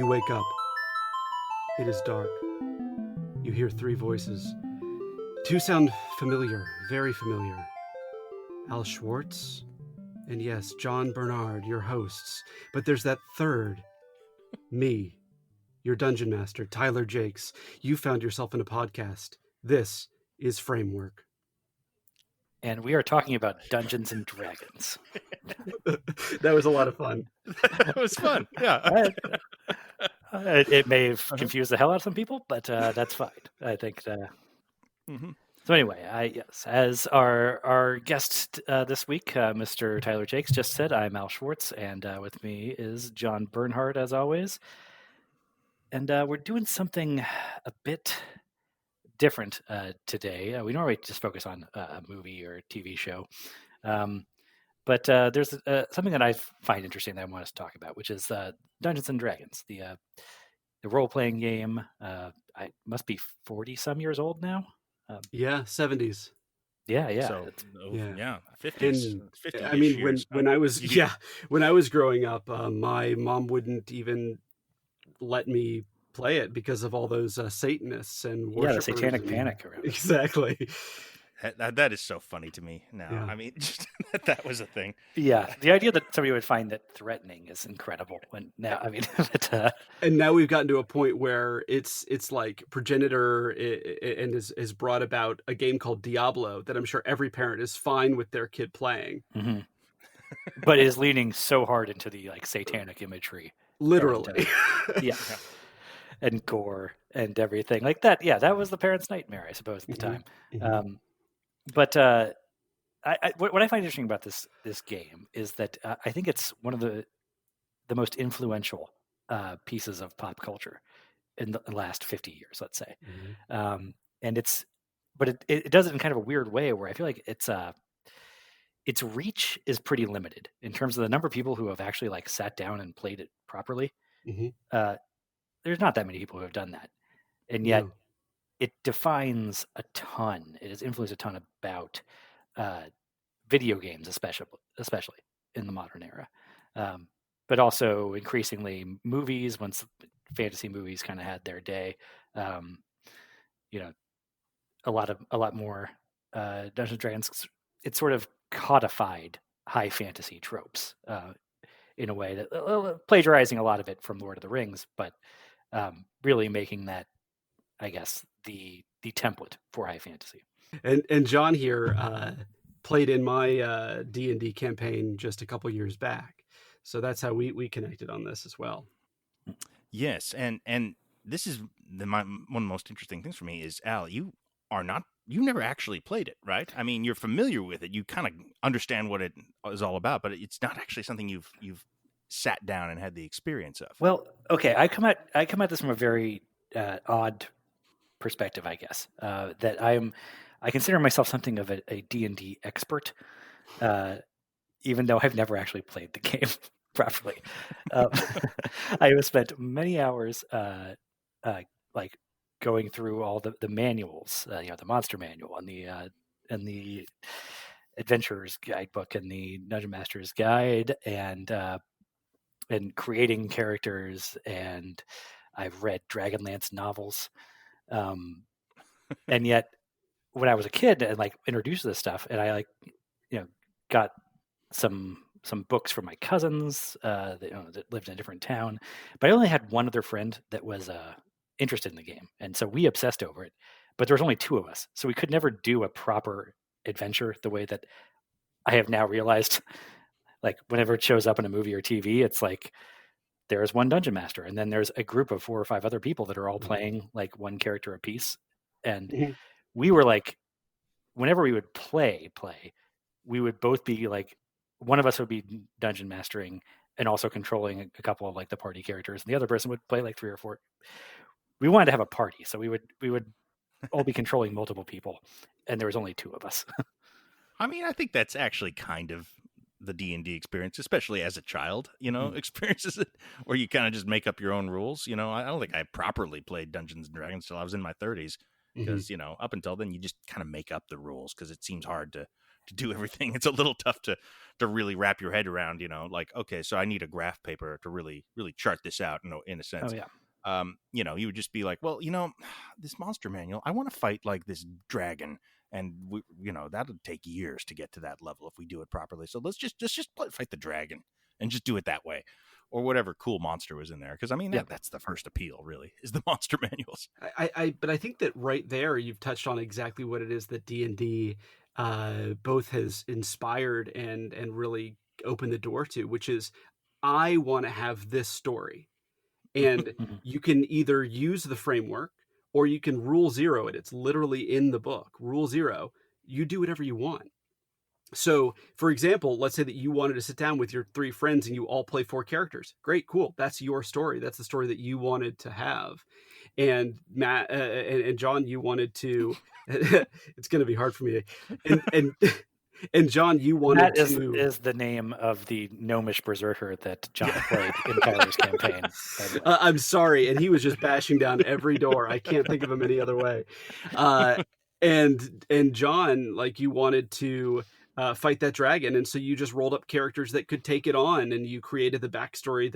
You wake up. It is dark. You hear three voices. Two sound familiar, very familiar. Al Schwartz, and yes, John Bernard, your hosts. But there's that third, me, your dungeon master, Tyler Jakes. You found yourself in a podcast. This is Framework. And we are talking about Dungeons and Dragons. That was a lot of fun. That was fun. Yeah. It may have confused the hell out of some people, but that's fine. I think. So anyway, yes, as our guest this week, Mr. Tyler Jakes just said, I'm Al Schwartz, and with me is John Bernhardt, as always. And we're doing something a bit different today. We normally just focus on a movie or a TV show. But there's something that I find interesting that I want us to talk about, which is Dungeons and Dragons, the role-playing game. I must be 40-some years old now. 70s. Yeah. So, 50s. And 50 I mean, years. when I was growing up, my mom wouldn't even let me play it because of all those Satanists and worshipers. The Satanic Panic around. Exactly. That is so funny to me now. Yeah. I mean, just that was a thing. Yeah, the idea that somebody would find that threatening is incredible. When now, I mean, and now we've gotten to a point where it's like progenitor and is brought about a game called Diablo that I'm sure every parent is fine with their kid playing. Mm-hmm. But is leaning so hard into the satanic imagery, literally, and gore and everything like that. Yeah, that was the parents' nightmare, I suppose, at the time. Mm-hmm. But what I find interesting about this game is that I think it's one of the most influential pieces of pop culture in the last 50 years, let's say. Mm-hmm. And it does it in kind of a weird way where I feel like its reach is pretty limited in terms of the number of people who have actually sat down and played it properly. Mm-hmm. There's not that many people who have done that, and yet. No. It defines a ton. It has influenced a ton about video games, especially in the modern era. But also increasingly movies. Once fantasy movies kind of had their day, a lot more Dungeons and Dragons. It sort of codified high fantasy tropes in a way that plagiarizing a lot of it from Lord of the Rings, but really making that, I guess, the template for high fantasy. And John here played in my D&D campaign just a couple years back, so that's how we connected on this as well. Yes, and this is one of the most interesting things for me is, Al, you never actually played it, right? I mean, you're familiar with it, you kind of understand what it is all about, but it's not actually something you've sat down and had the experience of. Well, okay, I come at this from a very odd perspective, I guess, that I consider myself something of a D&D expert, even though I've never actually played the game properly. I have spent many hours going through all the manuals, the monster manual and the adventurer's guidebook and the Dungeon Master's Guide and creating characters, and I've read Dragonlance novels. And yet when I was a kid and introduced to this stuff, and I got some books from my cousins that lived in a different town, but I only had one other friend that was interested in the game, and so we obsessed over it. But there was only two of us, so we could never do a proper adventure the way that I have now realized. Whenever it shows up in a movie or TV, it's there's one dungeon master, and then there's a group of 4 or 5 other people that are all playing one character apiece. And we were whenever we would play, we would both be one of us would be dungeon mastering and also controlling a couple of the party characters, and the other person would play 3 or 4. We wanted to have a party, so we would all be controlling multiple people, and there was only 2 of us. I mean, I think that's actually kind of the D&D experience, especially as a child, experiences it where you kind of just make up your own rules. I don't think I properly played Dungeons and Dragons till I was in my 30s because, up until then you just kind of make up the rules because it seems hard to to do everything. It's a little tough to really wrap your head around, like, okay, so I need a graph paper to really chart this out in a sense. Oh yeah. You would just be like, well, this monster manual, I want to fight like this dragon, and that'll take years to get to that level if we do it properly. So let's just fight the dragon and just do it that way, or whatever cool monster was in there. Because I mean, that's the first appeal, really, is the monster manuals. But I think that right there you've touched on exactly what it is that D&D both has inspired and really opened the door to, which is, I want to have this story. And you can either use the framework or you can rule zero it. It's literally in the book. Rule zero, you do whatever you want. So, for example, let's say that you wanted to sit down with your 3 friends and you all play 4 characters. Great, cool. That's your story. That's the story that you wanted to have. And Matt and John, you wanted to. It's going to be hard for me. And John, you wanted to. Is the name of the gnomish berserker that John played in Tyler's campaign. I'm sorry, and he was just bashing down every door. I can't think of him any other way. And John, like, you wanted to fight that dragon, and so you just rolled up characters that could take it on, and you created the backstory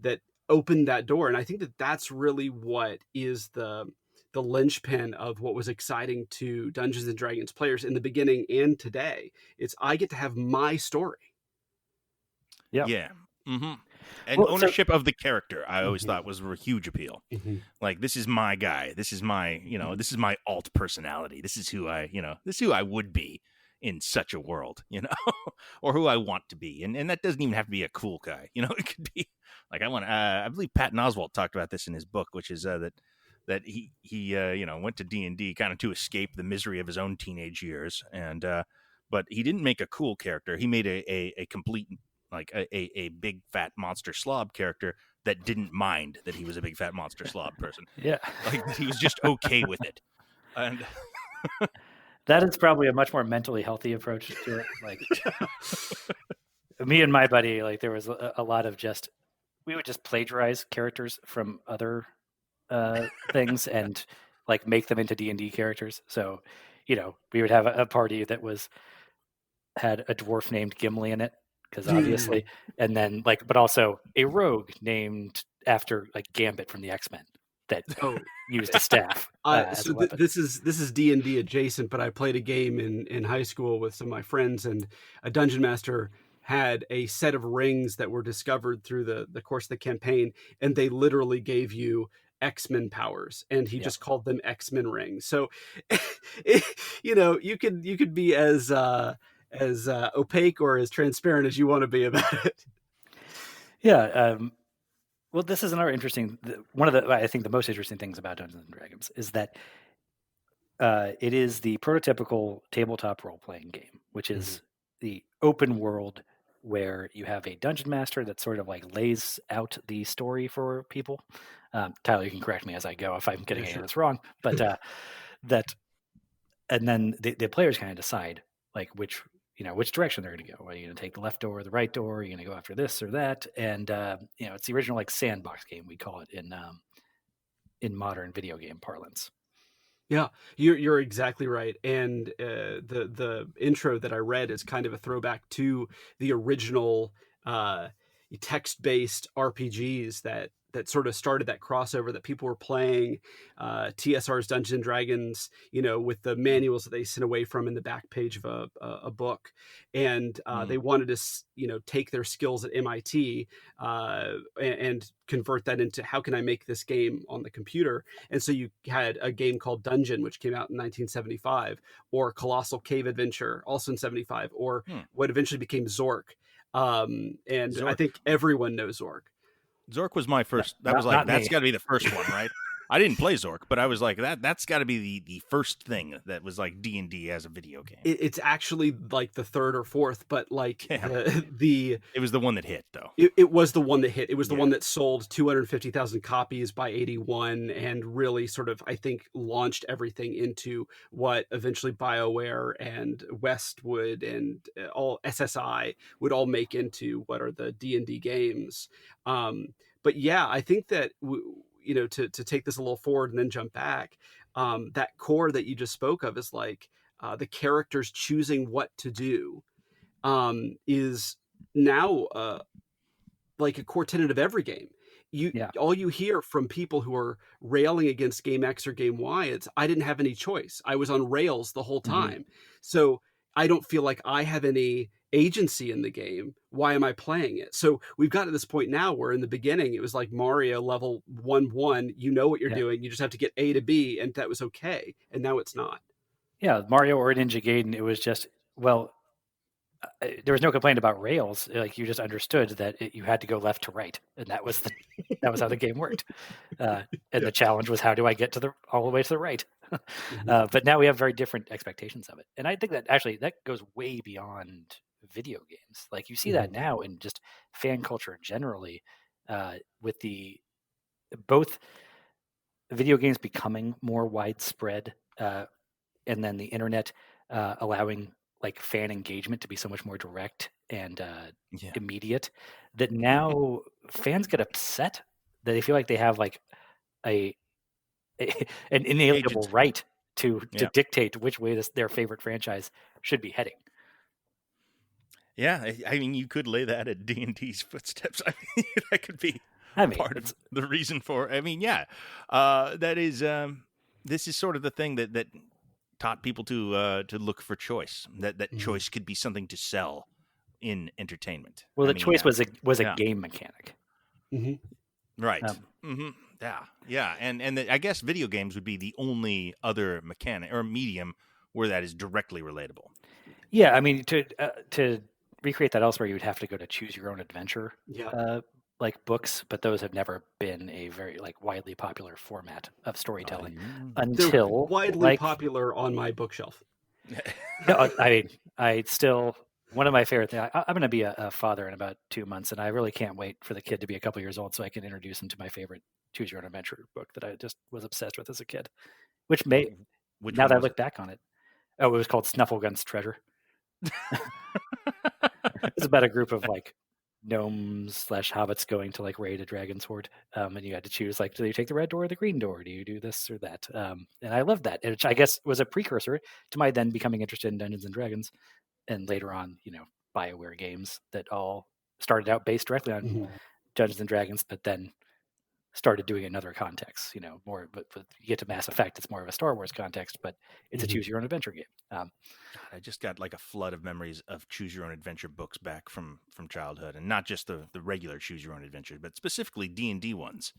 that opened that door. And I think that that's really what is the linchpin of what was exciting to Dungeons and Dragons players in the beginning and today. It's, I get to have my story. Yeah. Mm-hmm. And ownership of the character, I always thought was a huge appeal. Like, this is my guy. This is my, this is my alt personality. This is who I would be in such a world, or who I want to be. And that doesn't even have to be a cool guy. It could be like, I believe Patton Oswalt talked about this in his book, which is that he went to D&D kind of to escape the misery of his own teenage years. And, but he didn't make a cool character. He made a complete, like a big fat monster slob character that didn't mind that he was a big fat monster slob person. Yeah. Like, he was just okay with it. And that is probably a much more mentally healthy approach to it. Like, me and my buddy, like, there was a lot of we would just plagiarize characters from other things and like make them into D&D characters. So, we would have a party that had a dwarf named Gimli in it, because obviously, and then but also a rogue named after like Gambit from the X-Men that used a staff. So this is D&D adjacent, but I played a game in high school with some of my friends, and a dungeon master had a set of rings that were discovered through the course of the campaign, and they literally gave you X-Men powers, and he just called them X-Men rings. So, you could be as opaque or as transparent as you want to be about it. Yeah. Well, this is another interesting. One of I think the most interesting things about Dungeons and Dragons is that it is the prototypical tabletop role-playing game, which is the open world where you have a dungeon master that sort of like lays out the story for people. Tyler, you can correct me as I go if I'm getting any of this wrong, but and then the players kind of decide like which direction they're going to go. Are you going to take the left door or the right door? Are you going to go after this or that? And it's the original like sandbox game, we call it in modern video game parlance. Yeah, you're exactly right. And the intro that I read is kind of a throwback to the original text-based RPGs that sort of started that crossover, that people were playing TSR's Dungeons and Dragons, with the manuals that they sent away from in the back page of a book. And they wanted to, take their skills at MIT and convert that into, how can I make this game on the computer? And so you had a game called Dungeon, which came out in 1975, or Colossal Cave Adventure, also in 75, or what eventually became Zork. And Zork. I think everyone knows Zork. Zork was my first. That's got to be the first one, right? I didn't play Zork, but I was like, that's got to be the first thing that was like D&D as a video game. It's actually like the third or fourth, but like it was the one that hit, though. It was the one that hit. It was the one that sold 250,000 copies by 81, and really sort of, I think, launched everything into what eventually Bioware and Westwood and all SSI would all make into what are the D&D games. But yeah, I think that to take this a little forward and then jump back, that core that you just spoke of is like, the characters choosing what to do is now like a core tenet of every game. Yeah. All you hear from people who are railing against game X or game Y, it's I didn't have any choice. I was on rails the whole time. So I don't feel like I have any agency in the game. Why am I playing it? So we've got to this point now where in the beginning it was like Mario level 1-1, you know what you're doing. You just have to get A to B, and that was okay. And now it's not. Yeah, Mario or Ninja Gaiden, it was just, well, there was no complaint about rails. Like you just understood that you had to go left to right, and that was how the game worked. And the challenge was, how do I get all the way to the right? But now we have very different expectations of it, and I think that actually that goes way beyond video games. Like you see that now in just fan culture generally, with both video games becoming more widespread, and then the internet allowing like fan engagement to be so much more direct and immediate, that now fans get upset that they feel like they have like an inalienable right to dictate which way their favorite franchise should be heading. Yeah, I mean, you could lay that at D&D's footsteps. I mean, that could be part of the reason for. I mean, that is. This is sort of the thing that taught people to look for choice. That choice could be something to sell in entertainment. Well, choice was a game mechanic, right? Yeah, and I guess video games would be the only other mechanic or medium where that is directly relatable. Yeah, I mean, to recreate that elsewhere, you would have to go to choose your own adventure, like books, but those have never been a very like widely popular format of storytelling until they're widely popular on my bookshelf. No, I still, one of my favorite things. I'm going to be a father in about 2 months, and I really can't wait for the kid to be a couple years old so I can introduce him to my favorite choose your own adventure book that I just was obsessed with as a kid. Which now that I look back on it, it was called Snufflegun's Treasure. It's about a group of like gnomes / hobbits going to like raid a dragon's hoard, and you had to choose like, do you take the red door or the green door? Do you do this or that? And I loved that, which I guess was a precursor to my then becoming interested in Dungeons and Dragons, and later on, Bioware games that all started out based directly on Dungeons and Dragons, but then started doing another context, more. But you get to Mass Effect, it's more of a Star Wars context, but it's a choose your own adventure game. I just got like a flood of memories of choose your own adventure books back from childhood, and not just the regular choose your own adventure, but specifically D&D ones,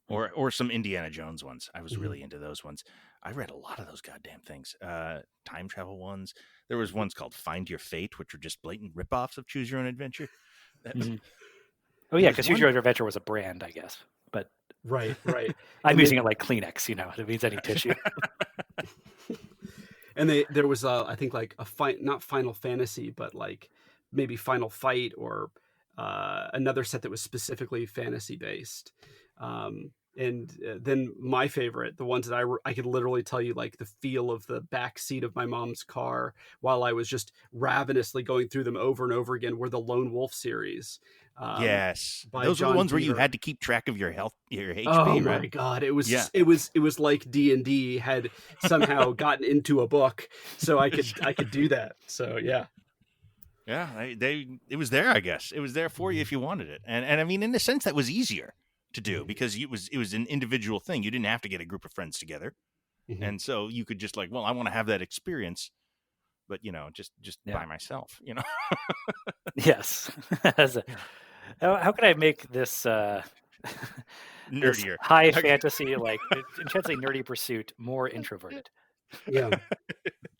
or some Indiana Jones ones. I was really into those ones. I read a lot of those goddamn things. Time travel ones. There was ones called Find Your Fate, which were just blatant ripoffs of choose your own adventure. Oh yeah, because choose your own adventure was a brand, I guess. But right. I'm using it like Kleenex. It means any tissue. And there was I think like not Final Fantasy, but like maybe Final Fight or another set that was specifically fantasy based. And then my favorite, the ones that I could literally tell you like the feel of the back seat of my mom's car while I was just ravenously going through them over and over again, were the Lone Wolf series. Yes, those are the ones where you had to keep track of your health, your HP. Oh right? My god, it was like D&D had somehow gotten into a book, so I could do that. So yeah. It was there. I guess it was there for you if you wanted it, and I mean, in a sense, that was easier to do because it was an individual thing. You didn't have to get a group of friends together, and so you could just like, well, I want to have that experience, but just by myself. Yes. How can I make this this high fantasy, like intensely nerdy pursuit more introverted? Yeah.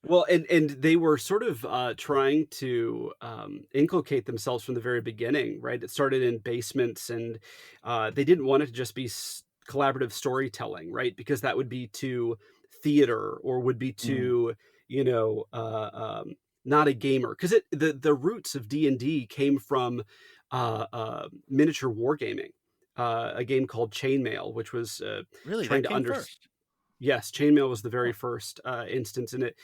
Well, and they were sort of trying to inculcate themselves from the very beginning, right? It started in basements, and they didn't want it to just be collaborative storytelling, right? Because that would be too theater or would be too, not a gamer. Because the roots of D&D came from miniature wargaming, a game called Chainmail, which was really trying that to came first. Yes, Chainmail was the very first instance in it.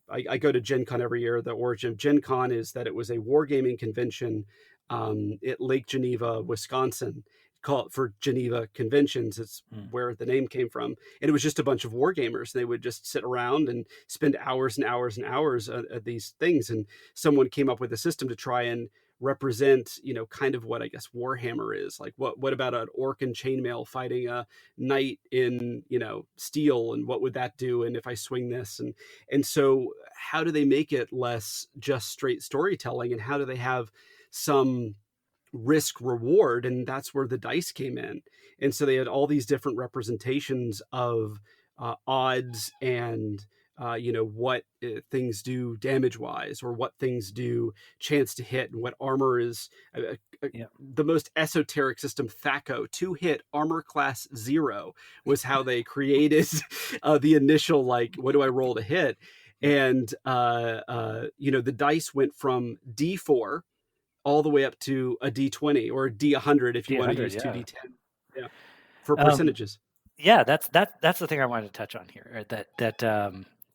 I go to Gen Con every year. The origin of Gen Con is that it was a wargaming convention at Lake Geneva, Wisconsin, call it for Geneva Conventions. It's where the name came from. And it was just a bunch of wargamers. They would just sit around and spend hours and hours and hours at these things. And someone came up with a system to try and represent, kind of what I guess Warhammer is. Like what about an orc in chainmail fighting a knight in, steel, and what would that do? And if I swing this, and so how do they make it less just straight storytelling, and how do they have some risk reward? And that's where the dice came in. And so they had all these different representations of odds and what things do damage wise, or what things do chance to hit, and what armor is. The most esoteric system, THACO, 2-hit armor class 0, was how they created the initial, like, what do I roll to hit? And the dice went from D4 all the way up to a D20 or a D100 if you want to use 2D10. Yeah, for percentages. That's the thing I wanted to touch on here. That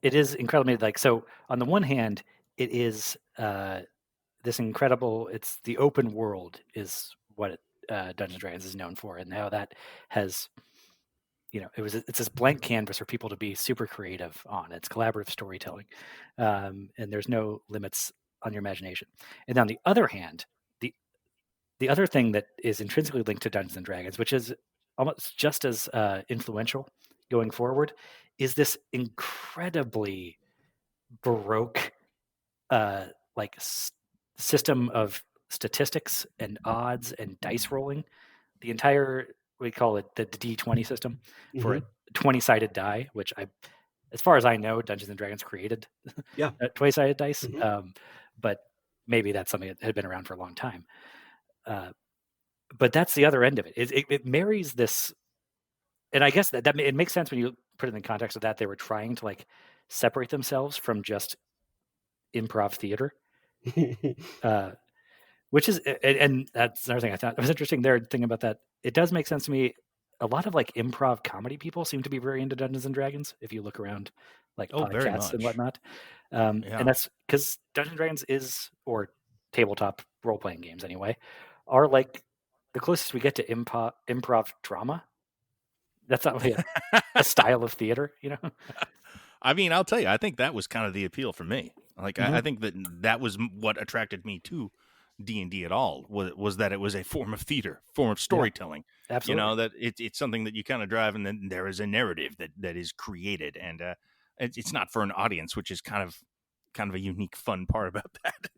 it is incredibly, like, so on the one hand, it is this incredible. It's the open world is what Dungeons and Dragons is known for, and how that has, it's this blank canvas for people to be super creative on. It's collaborative storytelling, and there's no limits on your imagination. And on the other hand, the other thing that is intrinsically linked to Dungeons and Dragons, which is almost just as influential going forward, is this incredibly baroque system of statistics and odds and dice rolling. The entire, we call it the D20 system, for a 20-sided die, which as far as I know, Dungeons and Dragons created 20-sided dice. But maybe that's something that had been around for a long time. But that's the other end of it. It marries this, and I guess that it makes sense when you put it in the context of that they were trying to separate themselves from just improv theater, which is, and that's another thing I thought was interesting there. Thing about that, it does make sense to me. A lot of improv comedy people seem to be very into Dungeons and Dragons. If you look around, podcasts and whatnot, and that's because Dungeons and Dragons is, or tabletop role playing games anyway, are the closest we get to improv drama. That's not really a style of theater, I mean, I'll tell you, I think that was kind of the appeal for me. I think that was what attracted me to D&D at all, was that it was a form of theater, form of storytelling. Yeah, absolutely. That it's something that you kind of drive, and then there is a narrative that is created, and it's not for an audience, which is kind of a unique, fun part about that.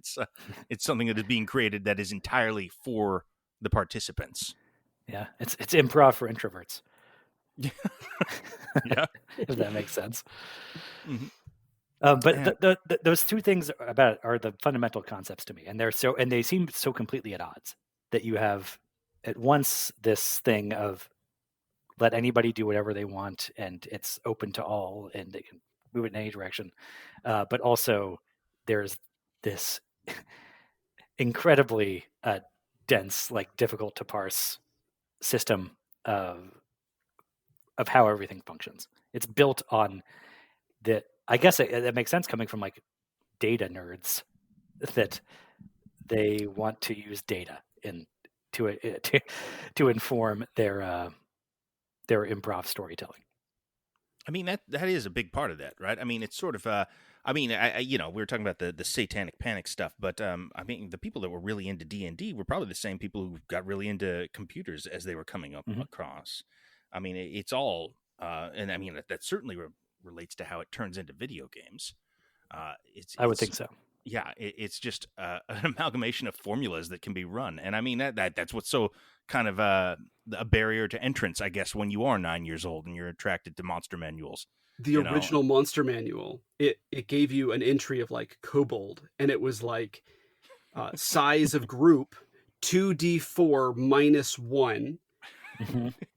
It's something that is being created that is entirely for the participants. Yeah, it's improv for introverts. Yeah, if that makes sense. Mm-hmm. But those two things about it are the fundamental concepts to me, and they seem so completely at odds, that you have at once this thing of let anybody do whatever they want, and it's open to all, and they can move it in any direction. But also there's this incredibly dense, difficult to parse system of how everything functions. It's built on I guess it makes sense coming from data nerds, that they want to use data to inform their improv storytelling. I mean, that is a big part of that, right? I mean, it's sort of we were talking about the Satanic Panic stuff, but I mean, the people that were really into D&D were probably the same people who got really into computers as they were coming up across. I mean, it's all, and I mean, that certainly relates to how it turns into video games. I would think so. Yeah, it's just an amalgamation of formulas that can be run, and I mean that's what's so kind of a barrier to entrance, I guess, when you are 9 years old and you're attracted to monster manuals. The original monster manual, it gave you an entry of kobold, and it was size of group 2d4 minus 1,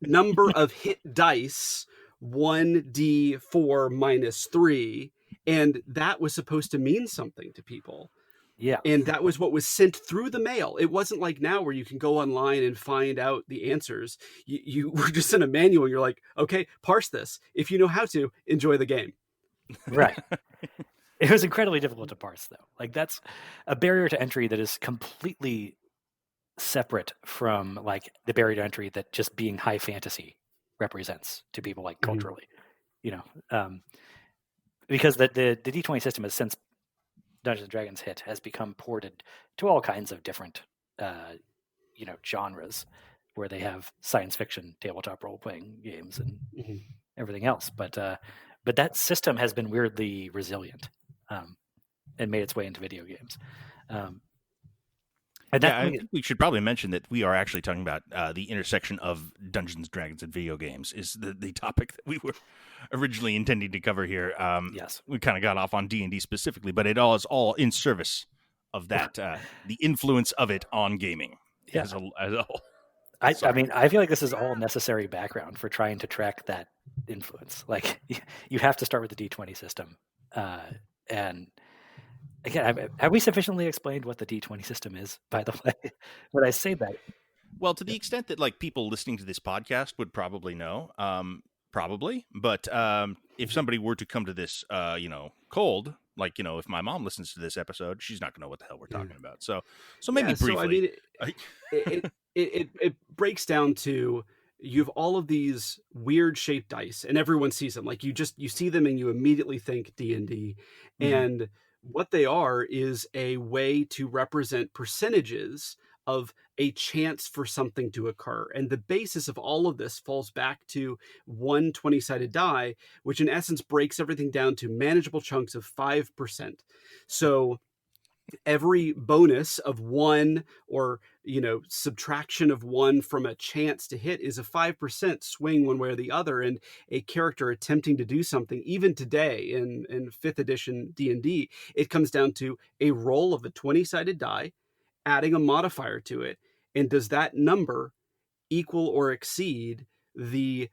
number of hit dice 1d4 minus 3, and that was supposed to mean something to people. Yeah. And that was what was sent through the mail. It wasn't like now where you can go online and find out the answers. You were just in a manual, and you're like, okay, parse this. If you know how to, enjoy the game. Right. It was incredibly difficult to parse, though. That's a barrier to entry that is completely separate from like the barrier to entry that just being high fantasy represents to people, like culturally, because the D20 system has, since Dungeons and Dragons hit, has become ported to all kinds of different genres, where they have science fiction tabletop role playing games and everything else. But that system has been weirdly resilient, and made its way into video games. I think we should probably mention that we are actually talking about the intersection of Dungeons, Dragons, and video games is the topic that we were originally intending to cover here. Yes. We kind of got off on D&D specifically, but it all is all in service of that, the influence of it on gaming as a whole. I mean, I feel like this is all necessary background for trying to track that influence. Like, you have to start with the D20 system. And again, have we sufficiently explained what the D20 system is, by the way? When I say that. Well, to the extent that like people listening to this podcast would probably know, probably. But if somebody were to come to this, cold, like, if my mom listens to this episode, she's not going to know what the hell we're talking about. So maybe briefly. So, I mean, it breaks down to, you have all of these weird shaped dice, and everyone sees them. Like, you see them and you immediately think D&D. And what they are is a way to represent percentages of a chance for something to occur. And the basis of all of this falls back to one 20-sided die, which in essence breaks everything down to manageable chunks of 5%. So every bonus of 1 or subtraction of 1 from a chance to hit is a 5% swing one way or the other. And a character attempting to do something, even today in 5th edition D&D, it comes down to a roll of a 20-sided die, adding a modifier to it, and does that number equal or exceed the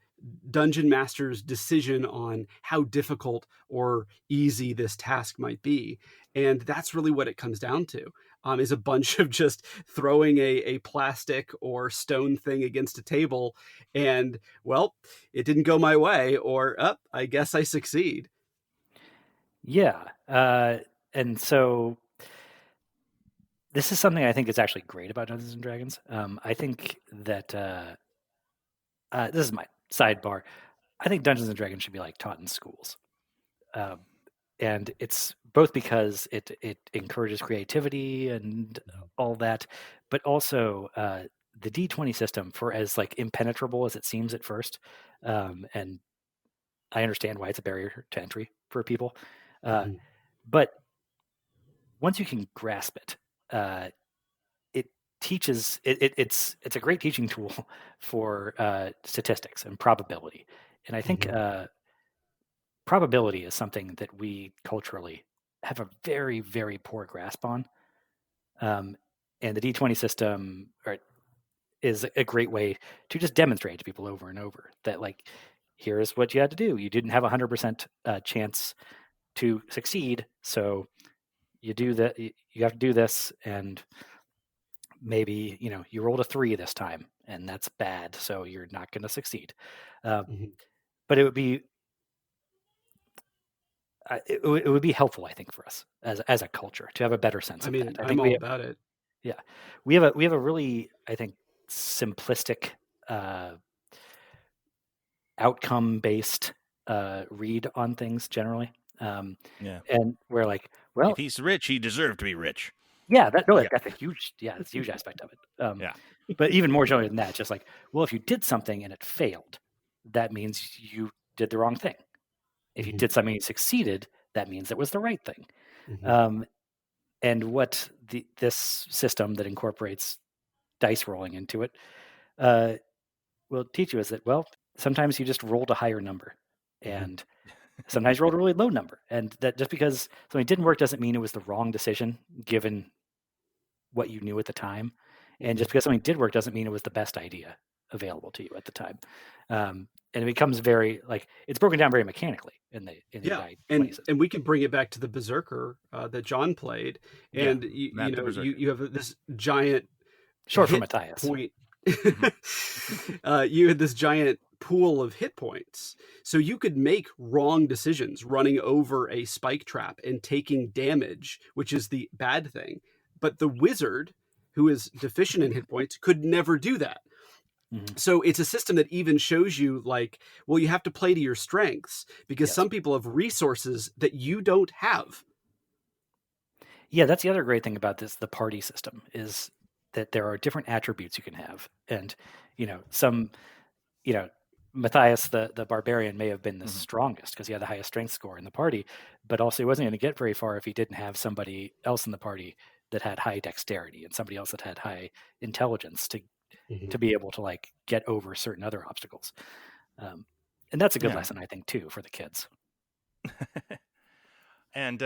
dungeon master's decision on how difficult or easy this task might be. And that's really what it comes down to, is a bunch of just throwing a plastic or stone thing against a table, and, well, it didn't go my way, or I guess I succeed. Yeah. And so this is something I think is actually great about Dungeons and Dragons. I think that this is my sidebar. I think Dungeons and Dragons should be like taught in schools, and it's both because it encourages creativity and all that, but also the D20 system, for as like impenetrable as it seems at first, and I understand why it's a barrier to entry for people, but once you can grasp it, it teaches it's a great teaching tool for statistics and probability. And I think probability is something that we culturally have a very, very poor grasp on. And the D20 system is a great way to just demonstrate to people over and over that, like, here's what you had to do. You didn't have 100% chance to succeed, so you do that. You have to do this, and maybe you rolled a 3 this time, and that's bad, so you're not going to succeed. But it would be it would be helpful, I think, for us as a culture to have a better sense of that. I think I'm all about it. Yeah, we have a really, I think, simplistic outcome based read on things generally. And we're like, well, if he's rich, he deserved to be rich. Yeah, that's a huge aspect of it. But even more generally than that, just like, well, if you did something and it failed, that means you did the wrong thing. If you did something and you succeeded, that means it was the right thing. And what this system that incorporates dice rolling into it will teach you is that, well, sometimes you just rolled a higher number, and sometimes you rolled a really low number, and that just because something didn't work doesn't mean it was the wrong decision given what you knew at the time, and just because something did work doesn't mean it was the best idea available to you at the time. And it becomes very, like, it's broken down very mechanically in the and we can bring it back to the Berserker that John played, and you have this giant short for Matthias point. You had this giant pool of hit points, so you could make wrong decisions running over a spike trap and taking damage, which is the bad thing. But the wizard who is deficient in hit points could never do that. Mhm. So it's a system that even shows you like, well, you have to play to your strengths because Yes. some people have resources that you don't have. Yeah, that's the other great thing about the party system is that there are different attributes you can have. And, some, Matthias, the barbarian, may have been the strongest because he had the highest strength score in the party, but also he wasn't going to get very far if he didn't have somebody else in the party that had high dexterity and somebody else that had high intelligence to be able to like get over certain other obstacles. And that's a good lesson, I think, too, for the kids. And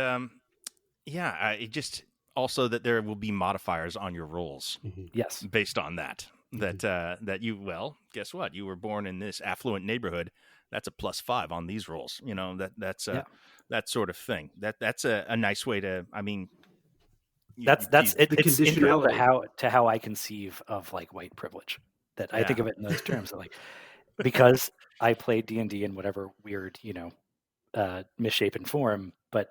it just also that there will be modifiers on your rolls. Yes, based on that. That you, well, guess what? You were born in this affluent neighborhood. That's a +5 on these rolls. That's that sort of thing. That's a nice way to. I mean, it's integral conditionality to how I conceive of like white privilege. That I think of it in those terms. Like because I played D&D in whatever weird, misshapen form, but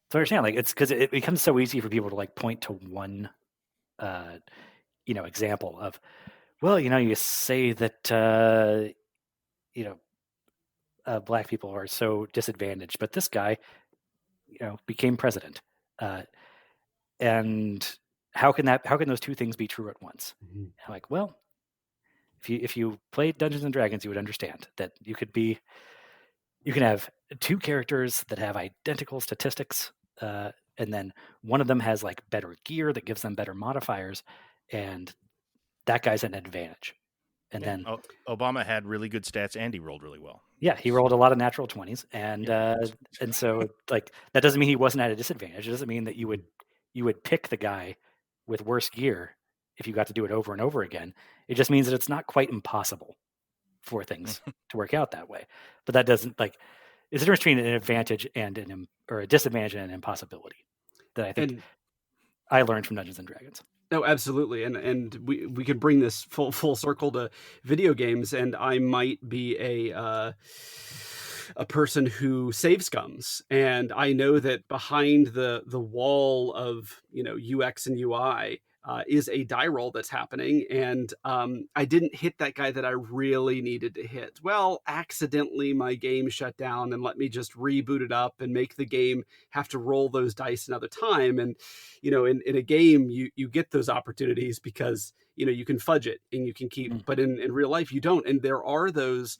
to understand, like it's because it becomes so easy for people to like point to one, example of, well, you say that, black people are so disadvantaged, but this guy, became president, and how can those two things be true at once? I'm like, well, if you played Dungeons and Dragons, you would understand that you can have two characters that have identical statistics, and then one of them has like better gear that gives them better modifiers, and that guy's an advantage. And then Obama had really good stats and he rolled really well. Yeah, he rolled a lot of natural 20s, and so like that doesn't mean he wasn't at a disadvantage. It doesn't mean that you would pick the guy with worse gear if you got to do it over and over again. It just means that it's not quite impossible for things to work out that way. But that doesn't like it's the difference between an advantage and a disadvantage and an impossibility that I think I learned from Dungeons and Dragons. No, absolutely, and we could bring this full circle to video games, and I might be a person who save scums, and I know that behind the wall of UX and UI is a die roll that's happening, and I didn't hit that guy that I really needed to hit. Well, accidentally my game shut down and let me just reboot it up and make the game have to roll those dice another time. And in a game you get those opportunities because you can fudge it and you can keep, but in real life you don't. And there are those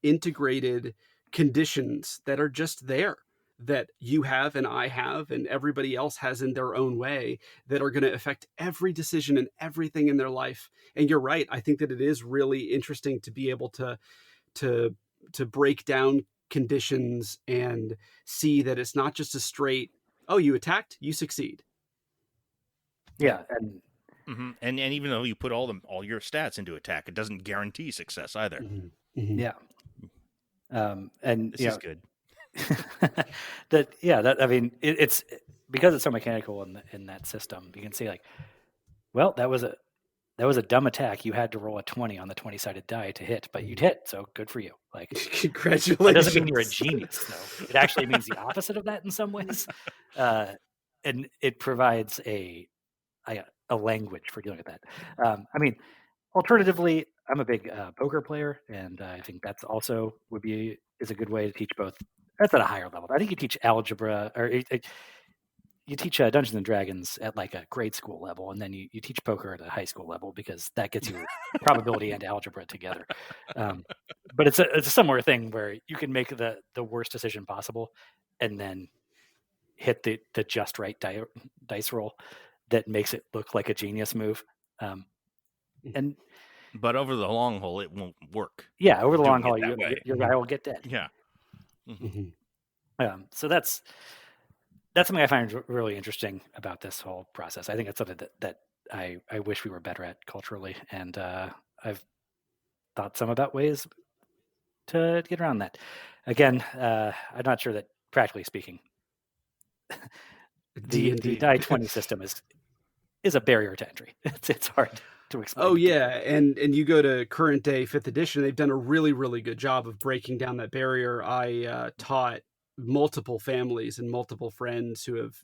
integrated conditions that are just there that you have and I have and everybody else has in their own way that are going to affect every decision and everything in their life. And you're right. I think that it is really interesting to be able to break down conditions and see that it's not just a straight, oh, you attacked, you succeed. Yeah. And even though you put all your stats into attack, it doesn't guarantee success either. Yeah. And this is good. It's because it's so mechanical in that system. You can say like, well, that was a dumb attack. You had to roll a 20 on the 20-sided die to hit, but you'd hit, so good for you. Like, congratulations. That doesn't mean you're a genius, though. It actually means the opposite of that in some ways, and it provides a language for dealing with that. Alternatively, I'm a big poker player, and I think that's also is a good way to teach both. That's at a higher level. I think you teach algebra, or you teach Dungeons and Dragons at like a grade school level, and then you teach poker at a high school level because that gets you probability and algebra together. But it's a similar thing where you can make the worst decision possible, and then hit the just right dice roll that makes it look like a genius move. But over the long haul, it won't work. Yeah, over the long haul, your guy will get dead. Yeah. So that's something I find really interesting about this whole process. I think it's something that I wish we were better at culturally, and I've thought some about ways to get around that. Again, I'm not sure that practically speaking, the die 20 system is a barrier to entry. It's hard to explain. Oh yeah, and you go to current day 5th edition, they've done a really, really good job of breaking down that barrier. I taught multiple families and multiple friends who have,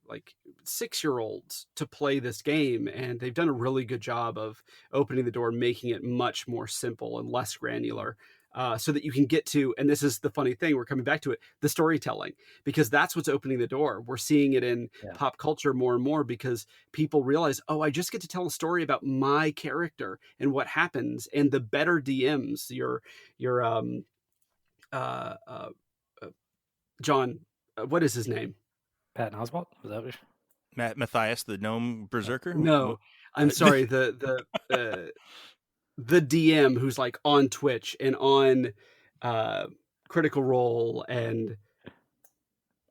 like 6-year-olds to play this game. And they've done a really good job of opening the door, making it much more simple and less granular. So that you can get to, and this is the funny thing, we're coming back to it, the storytelling, because that's what's opening the door. We're seeing it in pop culture more and more because people realize, oh, I just get to tell a story about my character and what happens. And the better DMs, your John, what is his name? Patton Oswalt? Was that what Matthias, the gnome berserker? No, I'm sorry. The DM who's like on Twitch and on Critical Role, and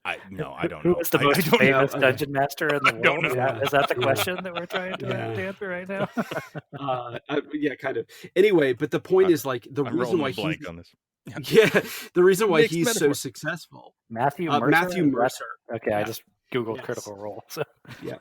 I don't know. Who is the most famous dungeon master in the world? Is that the question that we're trying to answer right now? Yeah, kind of. Anyway, but the point is, like, the reason why he's on this. the reason why he's so successful. Matthew Mercer. Okay, yeah. I just Googled Critical Role. So. Yeah.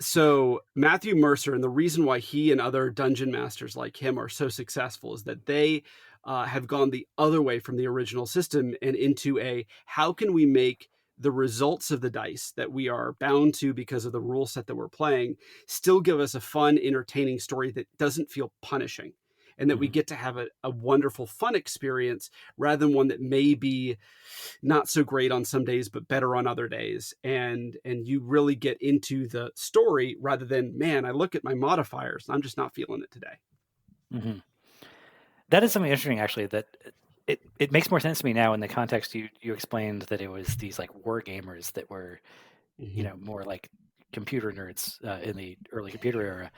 So Matthew Mercer, and the reason why he and other dungeon masters like him are so successful is that they have gone the other way from the original system and into how can we make the results of the dice that we are bound to because of the rule set that we're playing still give us a fun, entertaining story that doesn't feel punishing, and that we get to have a wonderful, fun experience rather than one that may be not so great on some days, but better on other days. And you really get into the story rather than, man, I look at my modifiers, I'm just not feeling it today. Mm-hmm. That is something interesting, actually, that it makes more sense to me now in the context you explained that it was these like war gamers that were, more like computer nerds in the early computer era.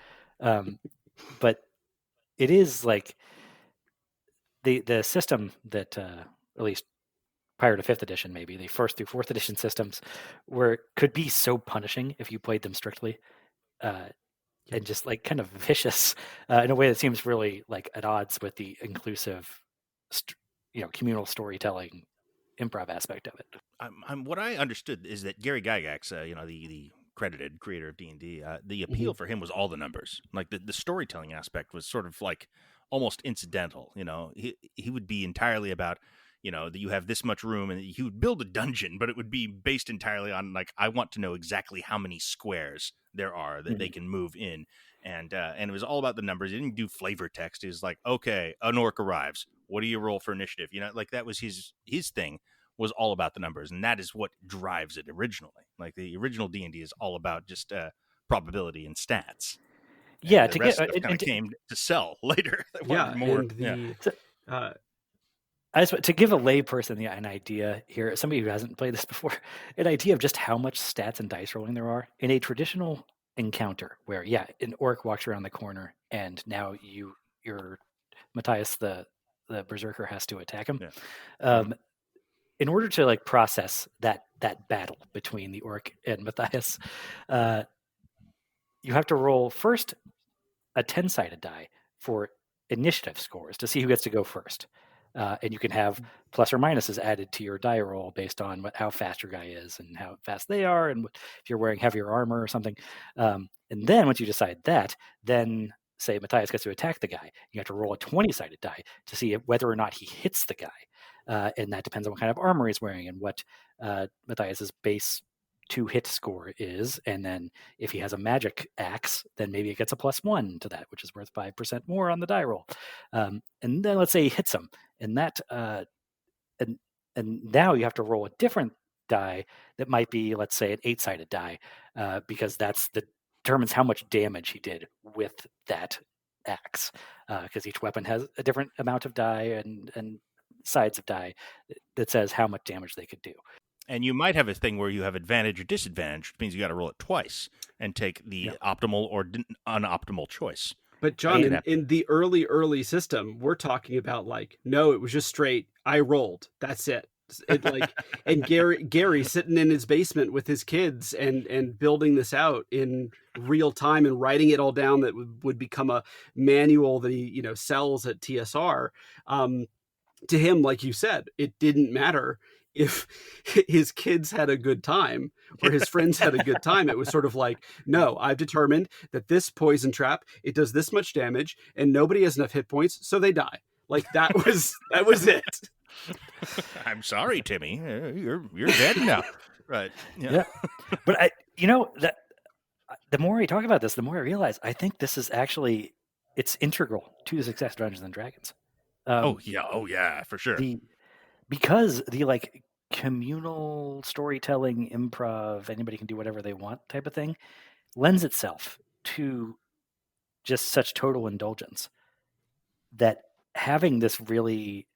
But it is like the system that, at least prior to 5th edition, maybe the 1st through 4th edition systems could be so punishing if you played them strictly, and just like kind of vicious in a way that seems really like at odds with the inclusive, communal storytelling improv aspect of it. What I understood is that Gary Gygax, the credited creator of D&D, the appeal for him was all the numbers. Like the storytelling aspect was sort of like almost incidental. He would be entirely about, that you have this much room, and he would build a dungeon, but it would be based entirely on like, I want to know exactly how many squares there are that they can move in. And it was all about the numbers. He didn't do flavor text. He was like, okay, an orc arrives. What do you roll for initiative? Like that was his thing, was all about the numbers. And that is what drives it originally. Like the original D&D is all about just probability and stats. Yeah. And the rest kind of came to sell later. More. To give a layperson an idea here, somebody who hasn't played this before, an idea of just how much stats and dice rolling there are in a traditional encounter where, an orc walks around the corner and now you're Matthias, the berserker, has to attack him. Yeah. In order to like process that battle between the orc and Matthias, you have to roll first a 10-sided die for initiative scores to see who gets to go first. And you can have plus or minuses added to your die roll based on how fast your guy is and how fast they are, and if you're wearing heavier armor or something. And then once you decide that, then say Matthias gets to attack the guy. You have to roll a 20-sided die to see whether or not he hits the guy. And that depends on what kind of armor he's wearing and what Matthias's base to hit score is. And then if he has a magic axe, then maybe it gets a +1 to that, which is worth 5% more on the die roll. And then let's say he hits him, and that and now you have to roll a different die that might be, let's say, an 8-sided die, because that determines how much damage he did with that axe, because each weapon has a different amount of die and sides of die that says how much damage they could do. And you might have a thing where you have advantage or disadvantage, which means you got to roll it twice and take the optimal or unoptimal choice. But John, in the early system, we're talking about like, no, it was just straight, I rolled. That's it. And Gary sitting in his basement with his kids and building this out in real time and writing it all down that would become a manual that he sells at TSR. To him, like you said, it didn't matter if his kids had a good time or his friends had a good time. It was sort of like, no, I've determined that this poison trap, it does this much damage and nobody has enough hit points, so they die. Like that was it. I'm sorry, Timmy. You're dead now. Right. Yeah. But that the more I talk about this, the more I realize I think this is actually it's integral to the success of Dungeons and Dragons. Oh yeah, for sure. Because the like communal storytelling, improv, anybody can do whatever they want type of thing lends itself to just such total indulgence that having this really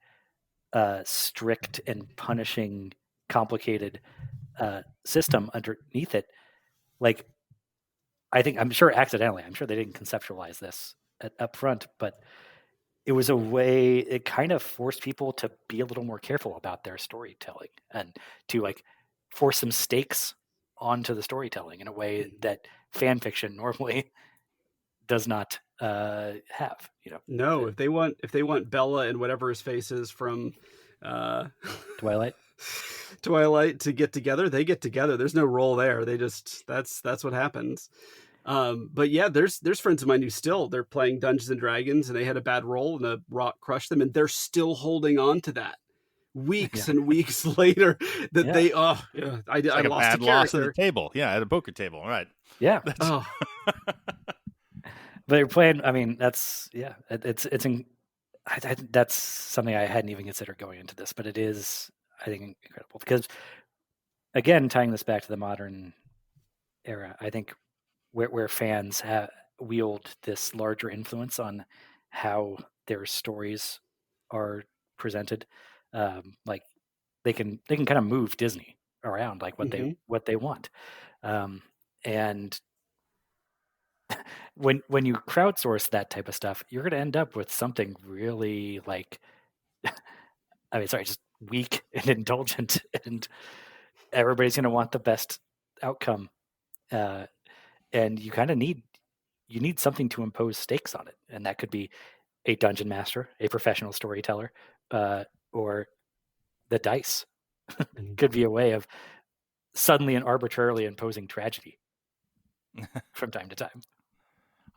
strict and punishing, complicated system underneath it, like I'm sure accidentally, I'm sure they didn't conceptualize this up front, but it was a way, it kind of forced people to be a little more careful about their storytelling and to like force some stakes onto the storytelling in a way that fan fiction normally does not have. No, if they want Bella and whatever his face is from Twilight to get together, they get together. There's no role there. They just that's what happens. But yeah, there's friends of mine who still they're playing Dungeons and Dragons and they had a bad roll and a rock crushed them and they're still holding on to that weeks and weeks later that they I lost bad a loss character at the table. Yeah, at a poker table, right? Yeah. Oh. But you're playing. I mean, that's that's something I hadn't even considered going into this, but it is, I think, incredible because, again, tying this back to the modern era, I think where fans wield this larger influence on how their stories are presented, like they can kind of move Disney around like what they want, and when you crowdsource that type of stuff, you're going to end up with something really like, just weak and indulgent, and everybody's going to want the best outcome. And you kind of need something to impose stakes on it, and that could be a dungeon master, a professional storyteller, or the dice. Could be a way of suddenly and arbitrarily imposing tragedy from time to time.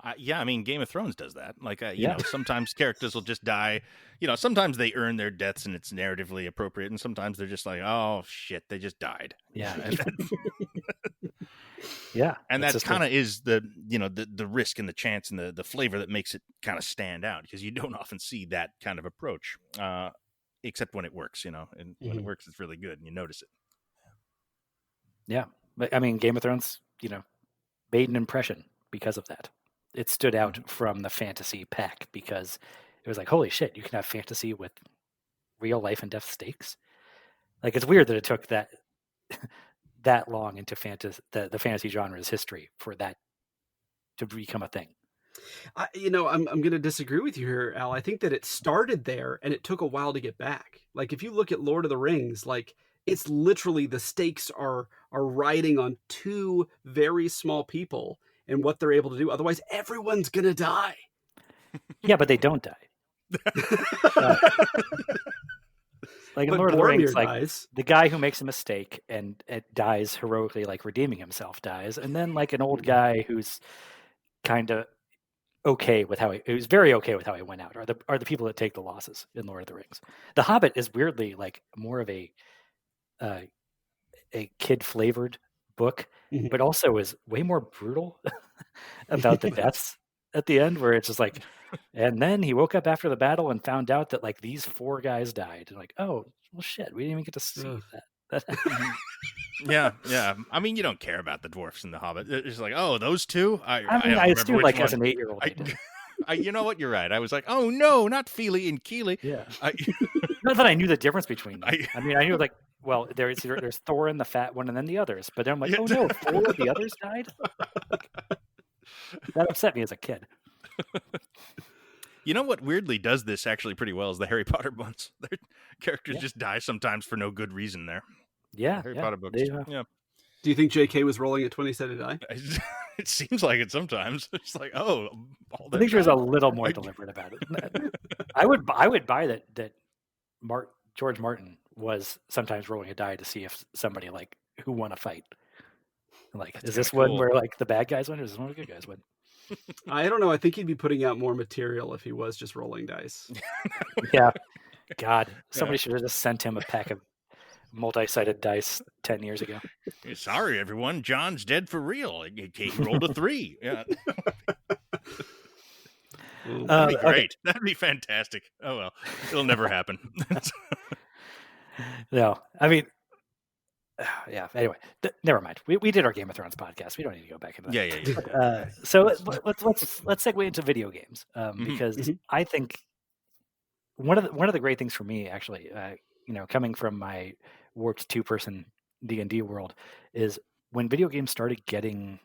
I mean, Game of Thrones does that. Like, sometimes characters will just die. Sometimes they earn their deaths and it's narratively appropriate, and sometimes they're just like, oh shit, they just died. Yeah. Yeah. And that kind of is the risk and the chance and the flavor that makes it kind of stand out, because you don't often see that kind of approach, except when it works, and when it works, it's really good and you notice it. Yeah. But I mean, Game of Thrones, made an impression because of that. It stood out from the fantasy pack because it was like, holy shit, you can have fantasy with real life and death stakes. Like, it's weird that it took that long into the fantasy genre's history for that to become a thing. I'm going to disagree with you here, Al. I think that it started there and it took a while to get back. Like, if you look at Lord of the Rings, like, it's literally the stakes are riding on two very small people and what they're able to do. Otherwise, everyone's going to die. Yeah, but they don't die. Like in Lord of the Rings, like the guy who makes a mistake and it dies heroically, like redeeming himself, dies, and then like an old guy who's kind of okay with who's very okay with how he went out are the people that take the losses in Lord of the Rings. The Hobbit is weirdly like more of a kid flavored book, but also is way more brutal about the deaths at the end, where it's just like, and then he woke up after the battle and found out that like these 4 guys died, and like, oh well, shit, we didn't even get to see that. Yeah. I mean, you don't care about the dwarfs in the Hobbit. It's like, oh, those 2. I assume like as an 8-year-old. You know what? You're right. I was like, oh no, not Feely and Keely. Yeah. Not that I knew the difference between them. I mean, I knew like, well, there's Thorin, the fat one, and then the others. But then I'm like, oh no, 4 of the others died? That upset me as a kid. You know what weirdly does this actually pretty well is the Harry Potter ones. Their characters just die sometimes for no good reason there. Yeah. Harry Potter books. Yeah. Do you think J.K. was rolling at 20 to die? It seems like it sometimes. It's like, oh, I think there's a little more deliberate about it. I would buy that George Martin was sometimes rolling a die to see if somebody like who won a fight. Like, is this one where like the bad guys win, or is this one where the good guys win? I don't know. I think he'd be putting out more material if he was just rolling dice. Yeah. God, somebody should have just sent him a pack of multi-sided dice 10 years ago. Sorry, everyone. John's dead for real. He rolled a 3. Yeah. That'd be great. Okay. That'd be fantastic. Oh, well. It'll never happen. No, I mean, yeah. Anyway, never mind. We did our Game of Thrones podcast. We don't need to go back into that. Yeah. So let's segue into video games because I think one of the great things for me, actually, coming from my warped 2-person D&D world, is when video games started getting,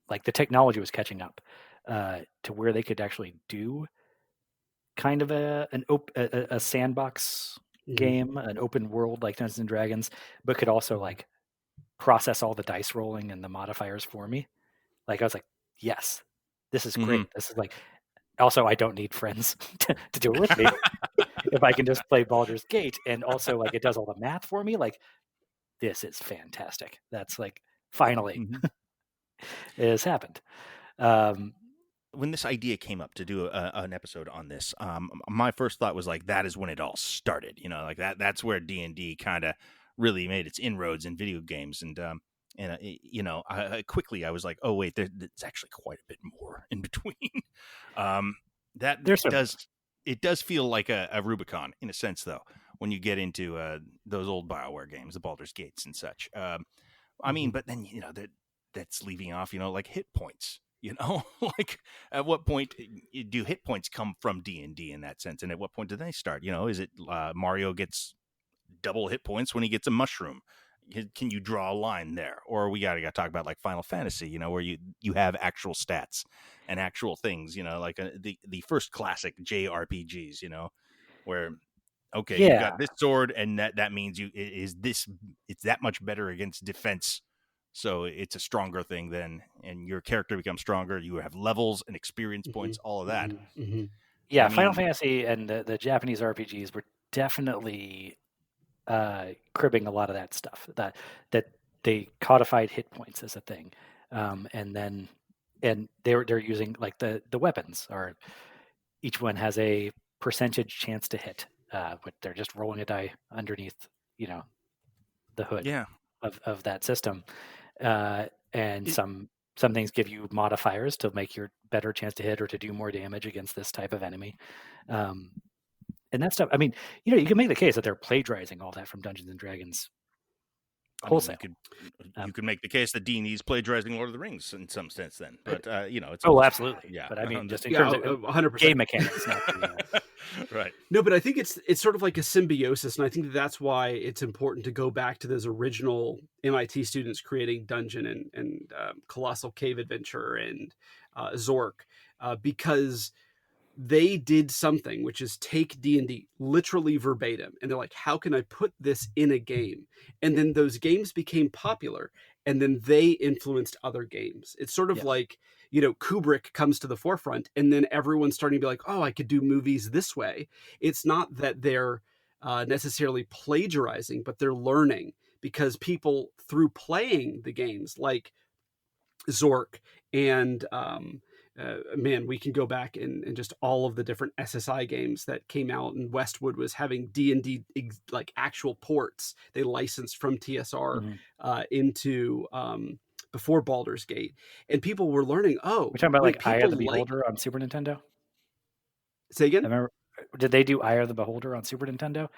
like, the technology was catching up to where they could actually do kind of a sandbox game, an open world like Dungeons and Dragons, but could also like process all the dice rolling and the modifiers for me. Like, I was like, yes, this is great. This is like, also, I don't need friends to do it with me. If I can just play Baldur's Gate, and also like it does all the math for me, like, this is fantastic. That's like, finally it has happened. When this idea came up to do an episode on this, my first thought was like, that is when it all started. Like that's where D&D kind of really made its inroads in video games. And quickly I was like, oh wait, there's actually quite a bit more in between. It does feel like a Rubicon in a sense, though, when you get into those old Bioware games, the Baldur's Gates and such. I mean, but then that's leaving off, like hit points. Like at what point do hit points come from D&D in that sense, and at what point do they start? Is it Mario gets double hit points when he gets a mushroom? Can you draw a line there? Or we gotta talk about like Final Fantasy, where you have actual stats and actual things, like the first classic JRPGs, where you've got this sword, and that means it's that much better against defense. So it's a stronger thing and your character becomes stronger. You have levels and experience points, all of that. Yeah, Final Fantasy and the Japanese RPGs were definitely cribbing a lot of that stuff. That they codified hit points as a thing, and they're using like the weapons are, each one has a percentage chance to hit, but they're just rolling a die underneath, the hood of that system. And some things give you modifiers to make your better chance to hit or to do more damage against this type of enemy. And that stuff, I mean, you can make the case that they're plagiarizing all that from Dungeons and Dragons wholesale. You could make the case that D&D's plagiarizing Lord of the Rings in some sense then. But, it's... Oh, absolutely. Yeah. But I mean, just in terms of 100%. game mechanics. Not right. No, but I think it's sort of like a symbiosis, and I think that's why it's important to go back to those original MIT students creating Dungeon and Colossal Cave Adventure and Zork, because they did something, which is take D&D literally verbatim, and they're like, how can I put this in a game? And then those games became popular, and then they influenced other games. It's sort of like, Kubrick comes to the forefront, and then everyone's starting to be like, oh, I could do movies this way. It's not that they're necessarily plagiarizing, but they're learning, because people, through playing the games like Zork and we can go back and just all of the different SSI games that came out, and Westwood was having D&D like actual ports they licensed from TSR into before Baldur's Gate, and people were learning. Oh, we're talking about like Eye of the Beholder on Super Nintendo. Say again? I remember, did they do Eye of the Beholder on Super Nintendo?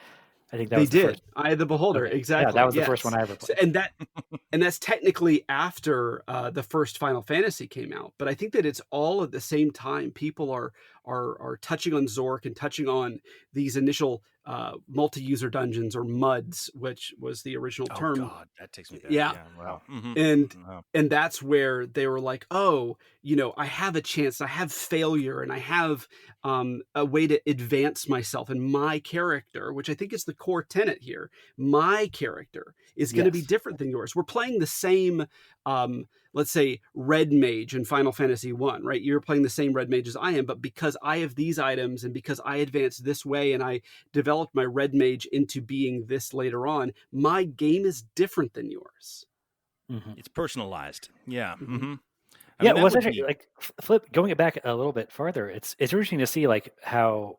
I think that they was the did. First. Eye of the Beholder, okay. Exactly. Yeah, that was the first one I ever played. And that's technically after the first Final Fantasy came out. But I think that it's all at the same time. People are touching on Zork and touching on these initial multi-user dungeons, or MUDs, which was the original term. Oh God, that takes me back. Yeah. Wow. And that's where they were like, oh, I have a chance, I have failure, and I have a way to advance myself and my character, which I think is the core tenet here. My character is going to be different than yours. We're playing the same, let's say, red mage in Final Fantasy 1, right? You're playing the same red mage as I am, but because I have these items and because I advanced this way and I developed my red mage into being this later on, my game is different than yours. It's personalized. Yeah. It was actually like going it back a little bit farther. It's interesting to see like how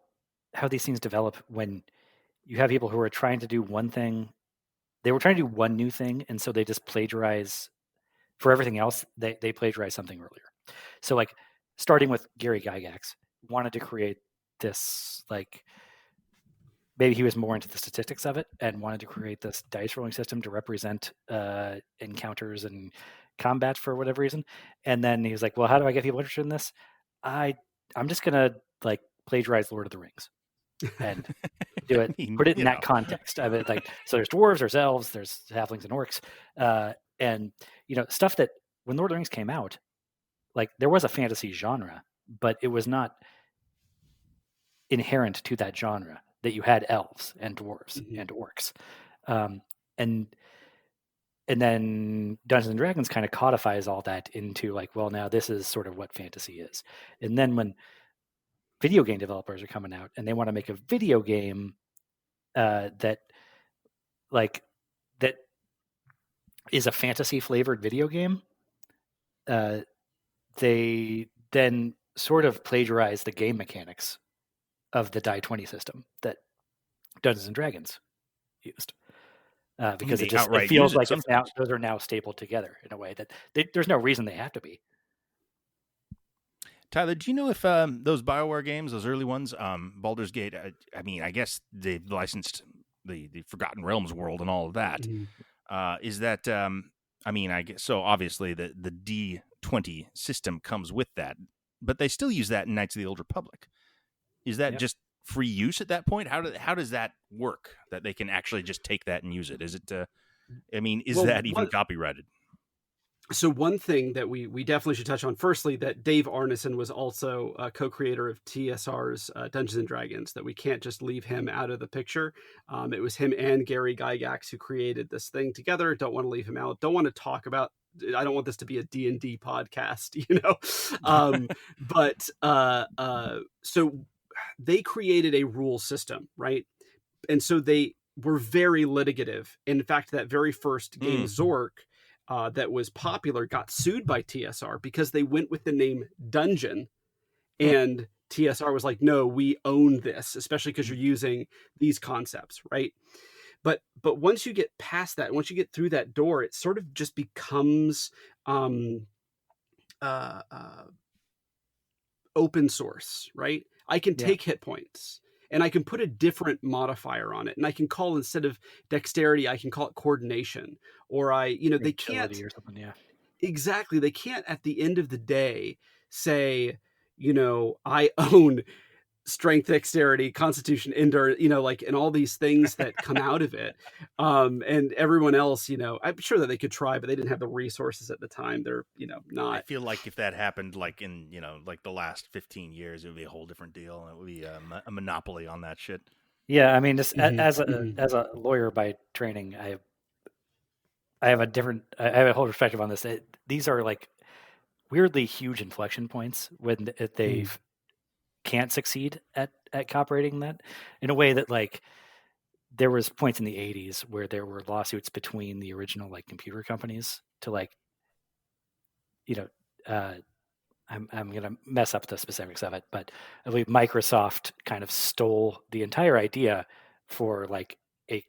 these things develop when you have people who are trying to do one thing. They were trying to do one new thing, and so they just plagiarize for everything else. They plagiarize something earlier. So like starting with Gary Gygax wanted to create this, like, maybe he was more into the statistics of it and wanted to create this dice rolling system to represent encounters and combat for whatever reason. And then he was like, well, how do I get people interested in this? I'm just gonna like plagiarize Lord of the Rings and do it, put it in that context. I mean, like, so there's dwarves, there's elves, there's halflings and orcs, and stuff that when Lord of the Rings came out, like there was a fantasy genre, but it was not inherent to that genre that you had elves and dwarves and orcs, and then Dungeons and Dragons kind of codifies all that into like, well, now this is sort of what fantasy is. And then when video game developers are coming out and they want to make a video game that is a fantasy flavored video game, they then sort of plagiarize the game mechanics of the die 20 system that Dungeons and Dragons used, because it feels like those are now stapled together in a way that there's no reason they have to be. Tyler, do you know if those Bioware games, those early ones, Baldur's Gate, I mean, I guess they've licensed the Forgotten Realms world and all of that. Is that, I mean, I guess, so obviously the D20 system comes with that, but they still use that in Knights of the Old Republic. Is that just free use at that point? How does that work, that they can actually just take that and use it? Is it, I mean, that even copyrighted? So one thing that we definitely should touch on, firstly, that Dave Arneson was also a co-creator of TSR's Dungeons and Dragons, that we can't just leave him out of the picture. It was him and Gary Gygax who created this thing together. Don't want to leave him out. Don't want to talk about, I don't want this to be a D&D podcast, but so they created a rule system, right? And so they were very litigative. In fact, that very first game, Zork, that was popular, got sued by TSR because they went with the name Dungeon, and TSR was like, no, we own this, especially because you're using these concepts, right? But once you get past that, once you get through that door, it sort of just becomes open source, right? I can take hit points and I can put a different modifier on it, and I can call, instead of dexterity, I can call it coordination, or they can't, or something, exactly. They can't at the end of the day say, I own strength, dexterity, constitution, endurance, and all these things that come out of it. And everyone else, I'm sure that they could try, but they didn't have the resources at the time. They're, not. I feel like if that happened, like in, like the last 15 years, it would be a whole different deal. It would be a monopoly on that shit. Yeah. I mean, just as a lawyer by training, I have a whole perspective on this. These are like weirdly huge inflection points when they've can't succeed at copyrighting that, in a way that, like, there was points in the 80s where there were lawsuits between the original like computer companies to like, I'm gonna mess up the specifics of it, but I believe Microsoft kind of stole the entire idea for like a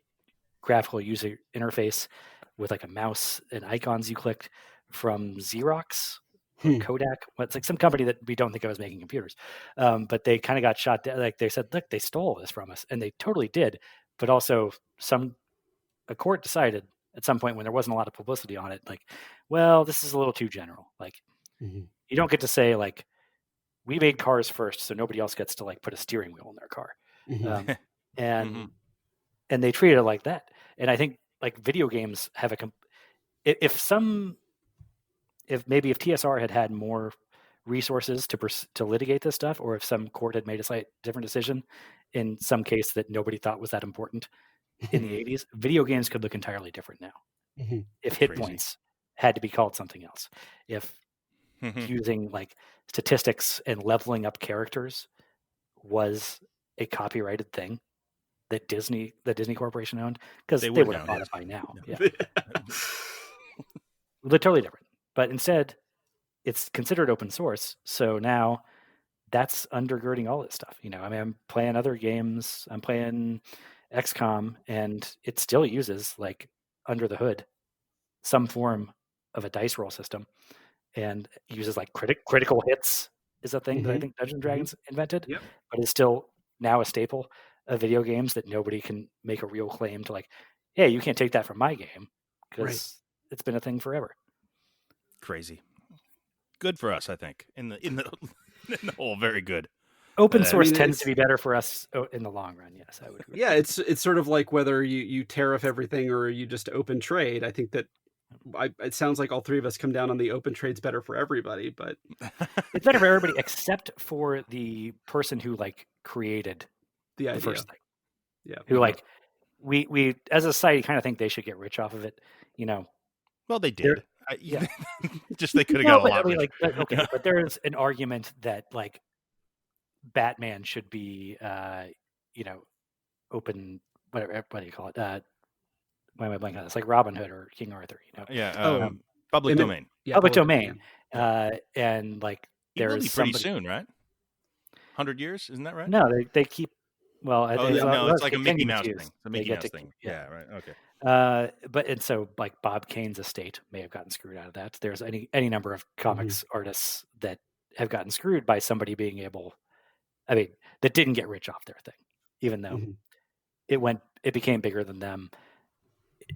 graphical user interface with like a mouse and icons you clicked from Xerox or Kodak. It's like some company that we don't think of as making computers, but they kind of got shot down. Like they said, look, they stole this from us, and they totally did. But also, a court decided at some point when there wasn't a lot of publicity on it, like, well, this is a little too general. Like, you don't get to say like, we made cars first, so nobody else gets to like put a steering wheel in their car, and they treated it like that. And I think like video games have if TSR had more resources to litigate this stuff, or if some court had made a slight different decision in some case that nobody thought was that important in the 80s, video games could look entirely different now. If hit points had to be called something else, if using like statistics and leveling up characters was a copyrighted thing that the Disney Corporation owned, because they would have bought it by now. Yeah. They're totally different. But instead, it's considered open source. So now that's undergirding all this stuff. I mean, I'm playing other games. I'm playing XCOM, and it still uses, like, under the hood, some form of a dice roll system, and uses like critical hits is a thing that I think Dungeons and Dragons invented, Yep. but is still now a staple of video games that nobody can make a real claim to, like, hey, you can't take that from my game, because it's been a thing forever. Crazy. Good for us, I think. In the in the whole, very good. Open source tends to be better for us in the long run. Yes, I would agree. Yeah, it's sort of like whether you tariff everything or you just open trade. I think that it sounds like all three of us come down on the open trade's better for everybody, but it's better for everybody except for the person who, like, created the idea. First thing. Yeah. Who, like, we as a society kind of think they should get rich off of it, you know. Well, they did. Yeah. Just they could have got a lot. I mean, like, okay, but there's an argument that, like, Batman should be, you know, open, whatever, what do you call it? Why am I blanking on this? Like Robin Hood or King Arthur, you know? Yeah. Public domain. Yeah, public domain. And, like, there's pretty soon, right? 100 years, isn't that right? No, they keep. Well, no, it's like a Mickey Mouse thing. It's a Mickey Mouse thing. Yeah, right. Okay. But and so, like, Bob Kane's estate may have gotten screwed out of that. There's any number of comics artists that have gotten screwed by somebody being able, I mean, that didn't get rich off their thing, even though it became bigger than them.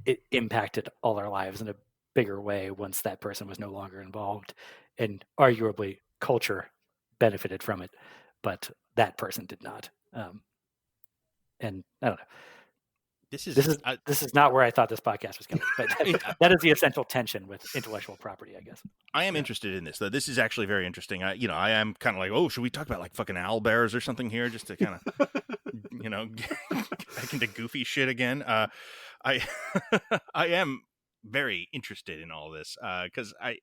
It impacted all our lives in a bigger way once that person was no longer involved, and arguably culture benefited from it, but that person did not. And I don't know. This is not where I thought this podcast was going, but that is the essential tension with intellectual property, I guess. I am interested in this, though. This is actually very interesting. I am kind of like, oh, should we talk about, like, fucking owlbears or something here, just to kind of, get back into goofy shit again. I am very interested in all this because I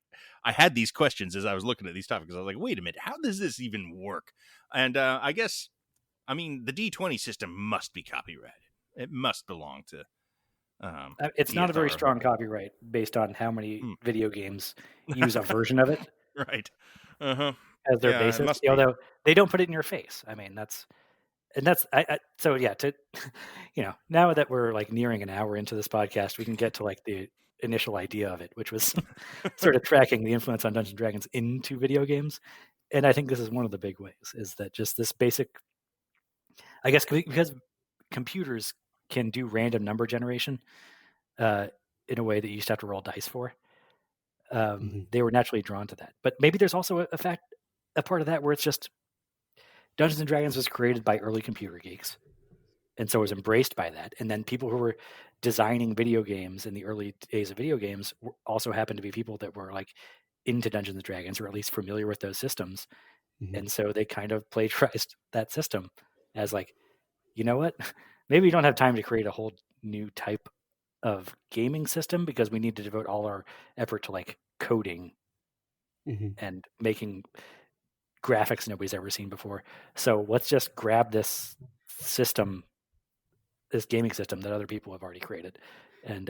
had these questions as I was looking at these topics. I was like, wait a minute, how does this even work? And I guess, I mean, the D20 system must be copyrighted. It must belong to. It's not a very strong copyright based on how many video games use a version of it. Right. As their basis. Although they don't put it in your face. I mean, so yeah, now that we're, like, nearing an hour into this podcast, we can get to, like, the initial idea of it, which was sort of tracking the influence on Dungeons and Dragons into video games. And I think this is one of the big ways, is that just this basic, I guess, because computers can do random number generation in a way that you used to have to roll dice for. They were naturally drawn to that. But maybe there's also a part of that where it's just Dungeons and Dragons was created by early computer geeks, and so it was embraced by that. And then people who were designing video games in the early days of video games also happened to be people that were, like, into Dungeons and Dragons, or at least familiar with those systems. And so they kind of plagiarized that system as, like, you know what? Maybe we don't have time to create a whole new type of gaming system because we need to devote all our effort to, like, coding and making graphics nobody's ever seen before. So let's just grab this system, this gaming system that other people have already created. And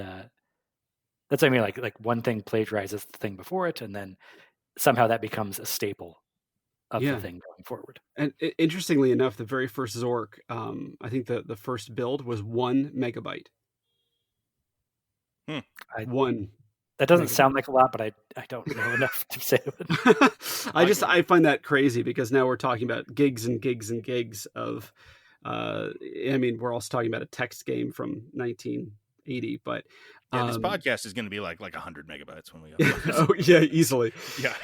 that's what I mean. Like one thing plagiarizes the thing before it, and then somehow that becomes a staple of the thing going forward. And interestingly enough, the very first Zork, I think the first build was 1 megabyte. That doesn't sound like a lot, but I don't know enough to say it. I find that crazy because now we're talking about gigs and gigs and gigs of, I mean, we're also talking about a text game from 1980, but this podcast is going to be like 100 megabytes when we go. Oh yeah, easily. Yeah.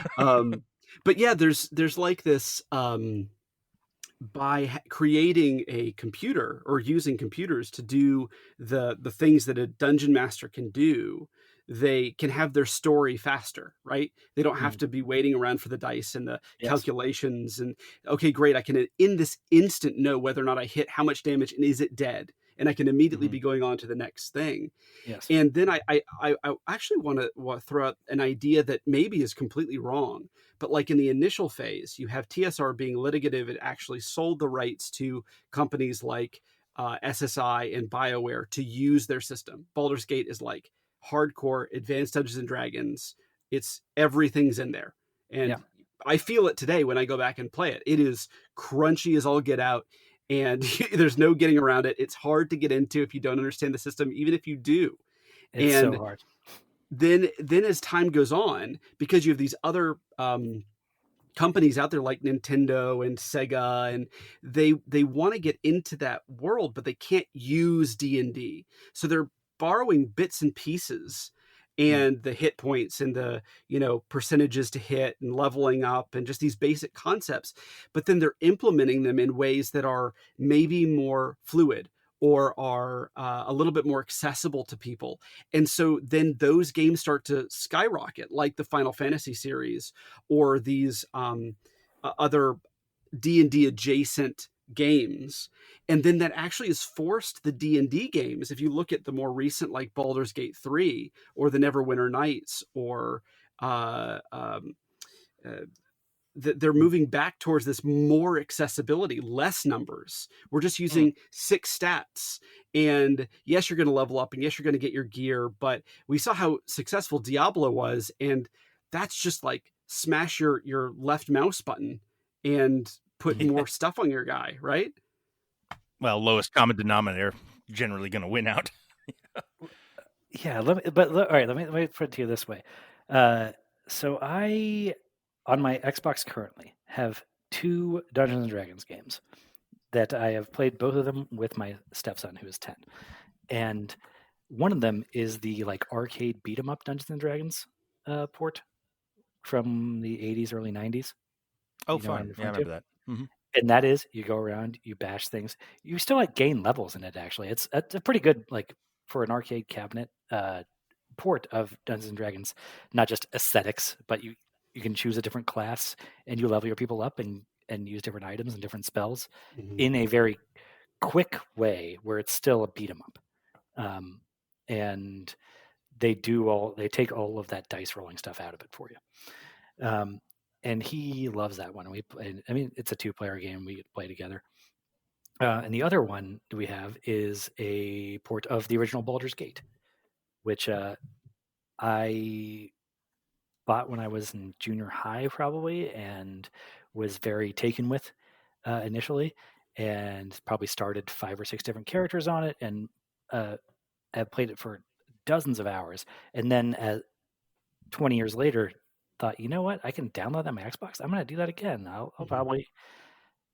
But yeah, there's like this, by creating a computer or using computers to do the things that a dungeon master can do, they can have their story faster, right? They don't have to be waiting around for the dice and the calculations and, okay, great, I can in this instant know whether or not I hit how much damage and is it dead? And I can immediately be going on to the next thing. Yes. And then I actually want to throw out an idea that maybe is completely wrong. But like in the initial phase, you have TSR being litigative. It actually sold the rights to companies like SSI and Bioware to use their system. Baldur's Gate is like hardcore advanced Dungeons and Dragons. Everything's in there. And I feel it today when I go back and play it. It is crunchy as all get out. and there's no getting around it. It's hard to get into if you don't understand the system, even if you do. It's so And hard. then as time goes on, because you have these other companies out there like Nintendo and Sega, and they want to get into that world, but they can't use D&D. So they're borrowing bits and pieces and the hit points and the, percentages to hit and leveling up and just these basic concepts, but then they're implementing them in ways that are maybe more fluid or are a little bit more accessible to people. And so then those games start to skyrocket, like the Final Fantasy series or these other D&D adjacent games. And then that actually has forced the D&D games. If you look at the more recent, like Baldur's Gate 3 or the Neverwinter Nights or they're moving back towards this more accessibility, less numbers. We're just using 6 stats. And yes, you're going to level up and yes, you're going to get your gear. But we saw how successful Diablo was. And that's just like smash your left mouse button and put more stuff on your guy, right? Well, lowest common denominator generally going to win out. Yeah, all right, let me put it to you this way. So I, on my Xbox currently, have 2 Dungeons and Dragons games that I have played, both of them with my stepson, who is 10. And one of them is the like arcade beat 'em up Dungeons and Dragons port from the 80s, early 90s. Oh, You know what I'm fun. Yeah, I referring remember to? that. Mm-hmm. And that is, you go around, you bash things. You still like gain levels in it. Actually, it's a pretty good, like, for an arcade cabinet port of Dungeons and Dragons. Not just aesthetics, but you can choose a different class and you level your people up and use different items and different spells in a very quick way where it's still a beat 'em up. And they take all of that dice rolling stuff out of it for you. And he loves that one. We played. I mean, it's a 2-player game. We play together. And the other one we have is a port of the original Baldur's Gate, which I bought when I was in junior high, probably, and was very taken with initially, and probably started 5 or 6 different characters on it, and I've played it for dozens of hours. And then 20 years later, thought, you know what? I can download that on my Xbox. I'm going to do that again. I'll probably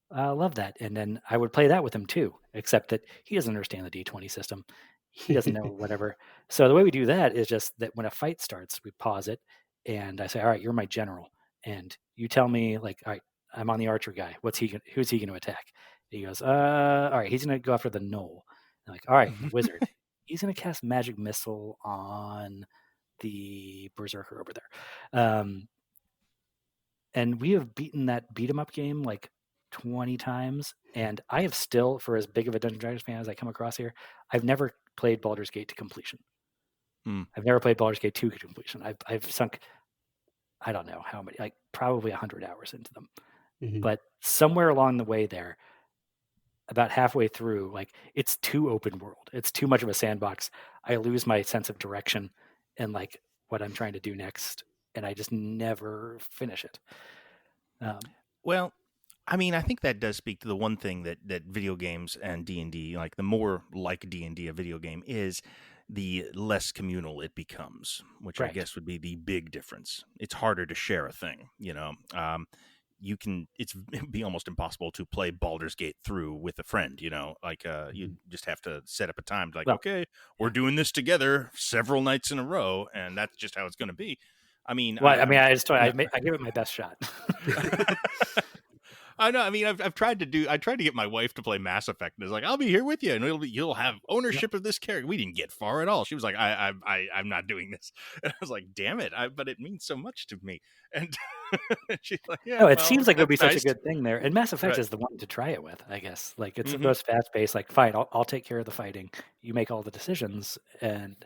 love that. And then I would play that with him too, except that he doesn't understand the D20 system. He doesn't know whatever. So the way we do that is just that when a fight starts, we pause it and I say, all right, you're my general. And you tell me, like, all right, I'm on the archer guy. Who's he going to attack? And he goes, all right, he's going to go after the gnoll. I'm like, all right, the wizard. He's going to cast magic missile on the berserker over there. And we have beaten that beat 'em up game like 20 times. And I have still, for as big of a Dungeons & Dragons fan as I come across here, I've never played Baldur's Gate to completion. I've never played Baldur's Gate 2 to completion. I've sunk, I don't know how many, like probably 100 hours into them. But somewhere along the way there, about halfway through, like, it's too open world. It's too much of a sandbox. I lose my sense of direction and like what I'm trying to do next, and I just never finish it. Well, I mean, I think that does speak to the one thing that video games and D&D, like the more like D&D a video game is, the less communal it becomes, which Right. I guess would be the big difference. It's harder to share a thing, you know. It'd be almost impossible to play Baldur's Gate through with a friend, you know, like you just have to set up a time like, okay, we're doing this together several nights in a row, and that's just how it's going to be. I mean, I give it my best shot. I know. I mean, I tried to get my wife to play Mass Effect, and it's like, I'll be here with you, and you'll have ownership of this character. We didn't get far at all. She was like, I'm not doing this, and I was like, damn it, but it means so much to me. And she's like, yeah. No, it seems like it would be such a good thing there. And Mass Effect Right. is the one to try it with, I guess. Like, it's the most fast paced. Like, fine, I'll take care of the fighting. You make all the decisions, and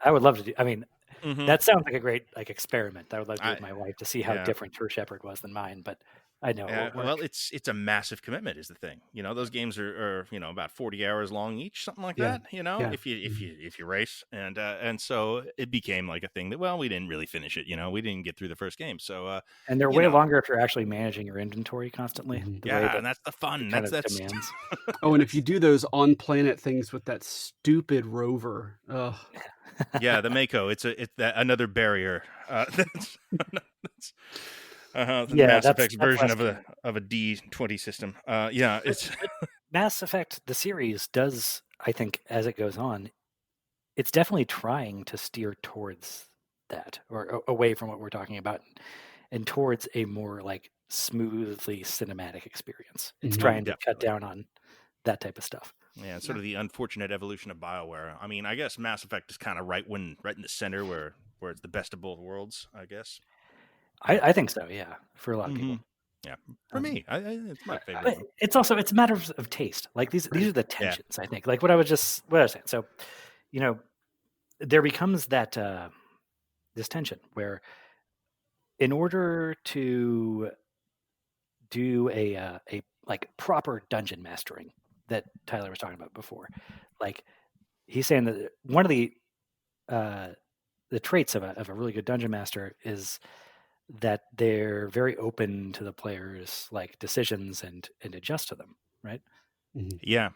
I would love to do. I mean, that sounds like a great like experiment. I would love to do with my wife to see how different her shepherd was than mine. But I know it won't Well, work. it's a massive commitment is the thing. Those games are about 40 hours long each, something like Yeah. that. Yeah. If you race, and so it became like a thing that, well, we didn't really finish it. We didn't get through the first game, so And they're way longer if you're actually managing your inventory constantly. The way that and that's the fun. it kind That's of demands. Oh, and if you do those on planet things with that stupid rover, ugh. Yeah, the Mako. It's another barrier. That's the Yeah, Mass that's Effect's version less fun. of a D20 system. Yeah, it's But Mass Effect, the series, does, I think, as it goes on, it's definitely trying to steer towards that, or away from what we're talking about, and towards a more like smoothly cinematic experience. It's trying to cut definitely. down on that type of stuff. Yeah, it's sort of the unfortunate evolution of Bioware. I mean, I guess Mass Effect is kind of right in the center where it's the best of both worlds, I guess. I think so, yeah, for a lot of people. Yeah, for me, it's my favorite But one. it's also, it's a matter of taste. Like these are the tensions, I think. Like what I was saying. So, there becomes that this tension where, in order to do a like proper dungeon mastering that Tyler was talking about before, like he's saying that one of the traits of a really good dungeon master is that they're very open to the players' like decisions and adjust to them, right? Yeah.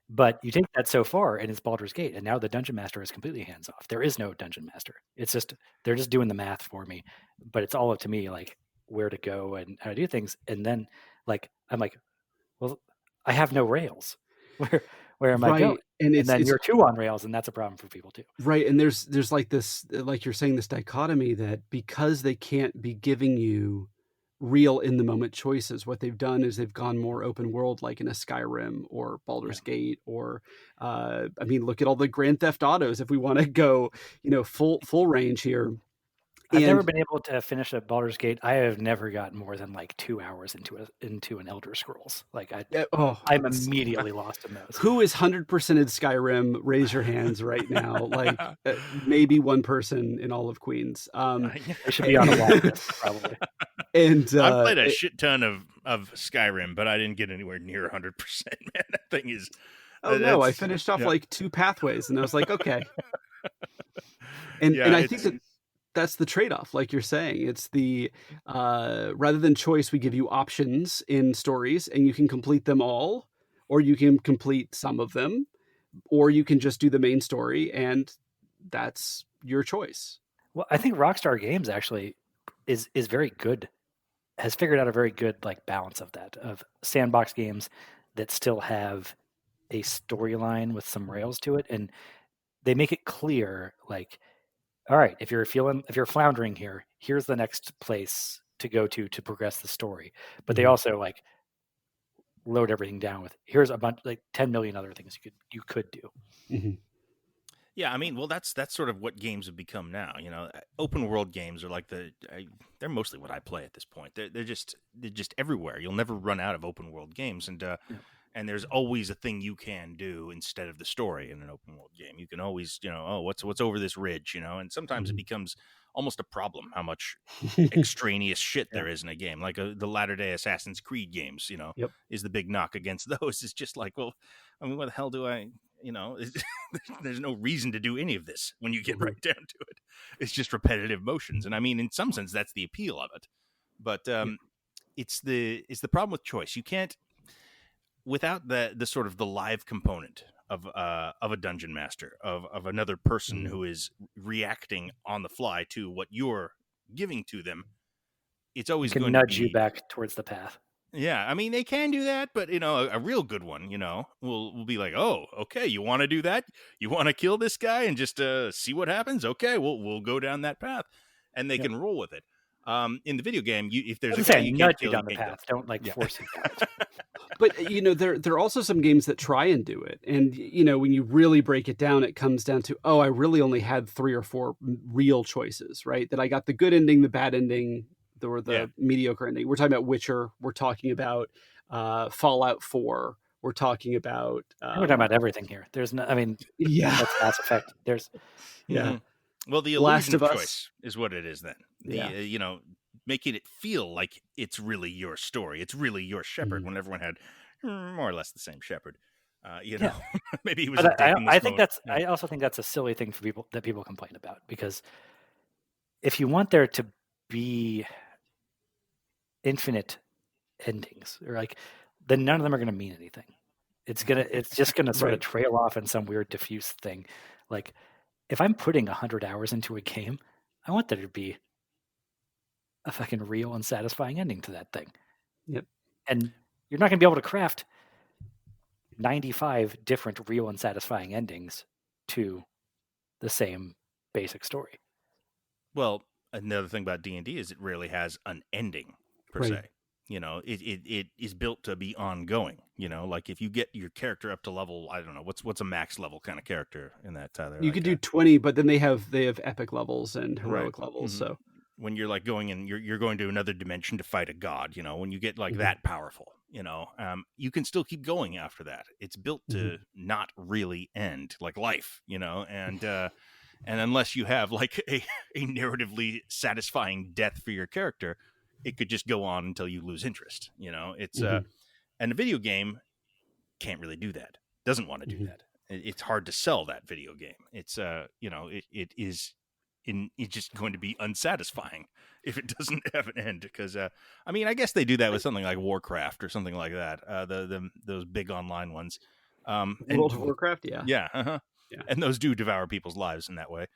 But you take that so far, and it's Baldur's Gate, and now the dungeon master is completely hands off. There is no dungeon master. It's just they're just doing the math for me, but it's all up to me, like where to go and how to do things. And then, like I'm like, well, I have no rails. Where am I going? And then you're too on rails, and that's a problem for people too. Right, and there's like this, like you're saying, this dichotomy that because they can't be giving you real in the moment choices, what they've done is they've gone more open world, like in a Skyrim or Baldur's Gate, or I mean, look at all the Grand Theft Autos. If we want to go, full range here. I've never been able to finish a Baldur's Gate. I have never gotten more than like 2 hours into an Elder Scrolls. Like I'm immediately lost in those. Who is 100%ed Skyrim? Raise your hands right now. Like maybe one person in all of Queens. They should be on a long list, probably. And I've played a shit ton of Skyrim, but I didn't get anywhere near 100%. Man, that thing is. Oh no! I finished off like 2 pathways, and I was like, okay. And I think that's the trade-off, like you're saying. It's the rather than choice, we give you options in stories, and you can complete them all, or you can complete some of them, or you can just do the main story, and that's your choice. Well, I think Rockstar Games actually is very good, has figured out a very good like balance of that, of sandbox games that still have a storyline with some rails to it, and they make it clear, like, all right, if you're floundering here, here's the next place to go to progress the story. But they also like load everything down with, here's a bunch, like 10 million other things you could do. Yeah, I mean, well, that's sort of what games have become now. Open world games are like they're mostly what I play at this point. They're just everywhere. You'll never run out of open world games, and there's always a thing you can do instead of the story in an open world game. You can always, what's over this ridge, and sometimes it becomes almost a problem how much extraneous shit there is in a game. Like the latter-day Assassin's Creed games, is the big knock against those. It's just like, well, I mean, what the hell do I, there's no reason to do any of this when you get right down to it. It's just repetitive motions. And I mean, in some sense, that's the appeal of it. But it's the problem with choice. You can't, without the sort of the live component of a dungeon master, of another person who is reacting on the fly to what you're giving to them, it's always going to nudge you back towards the path. Yeah, I mean, they can do that, but a real good one, will be like, oh, okay, you want to do that? You want to kill this guy and just see what happens? Okay, we'll go down that path, and they can roll with it. In the video game, if there's a guy you nudge can't you kill, down the path, don't like force you down it. But there are also some games that try and do it, and when you really break it down, it comes down to, I really only had 3 or 4 real choices, right? That I got the good ending, the bad ending, or the mediocre ending. We're talking about Witcher. We're talking about Fallout 4. We're talking about we're talking about everything here. There's no, I mean, that's Mass Effect. There's Well, the illusion of choice is what it is then. making it feel like it's really your story. It's really your shepherd when everyone had more or less the same shepherd. Maybe he was a But dick in this I think moment. I also think that's a silly thing for people complain about, because if you want there to be infinite endings, or like, then none of them are going to mean anything. It's just gonna sort of trail off in some weird diffuse thing. Like, if I'm putting 100 hours into a game, I want there to be a fucking real and satisfying ending to that thing. Yep. And you're not going to be able to craft 95 different real and satisfying endings to the same basic story. Well, another thing about D&D is it rarely has an ending per se. It is built to be ongoing. Like if you get your character up to level, I don't know, what's a max level kind of character in that, Tyler? You could do 20, but then they have epic levels and heroic levels. Mm-hmm. So when you're like going and you're going to another dimension to fight a god, when you get like that powerful, you can still keep going after that. It's built to not really end, like life, and unless you have like a narratively satisfying death for your character, it could just go on until you lose interest. It's and a video game can't really do that. Doesn't want to do that. It's hard to sell that video game. It's it's just going to be unsatisfying if it doesn't have an end. Because I guess they do that with something like Warcraft or something like that. Those big online ones. World of Warcraft, yeah. And those do devour people's lives in that way.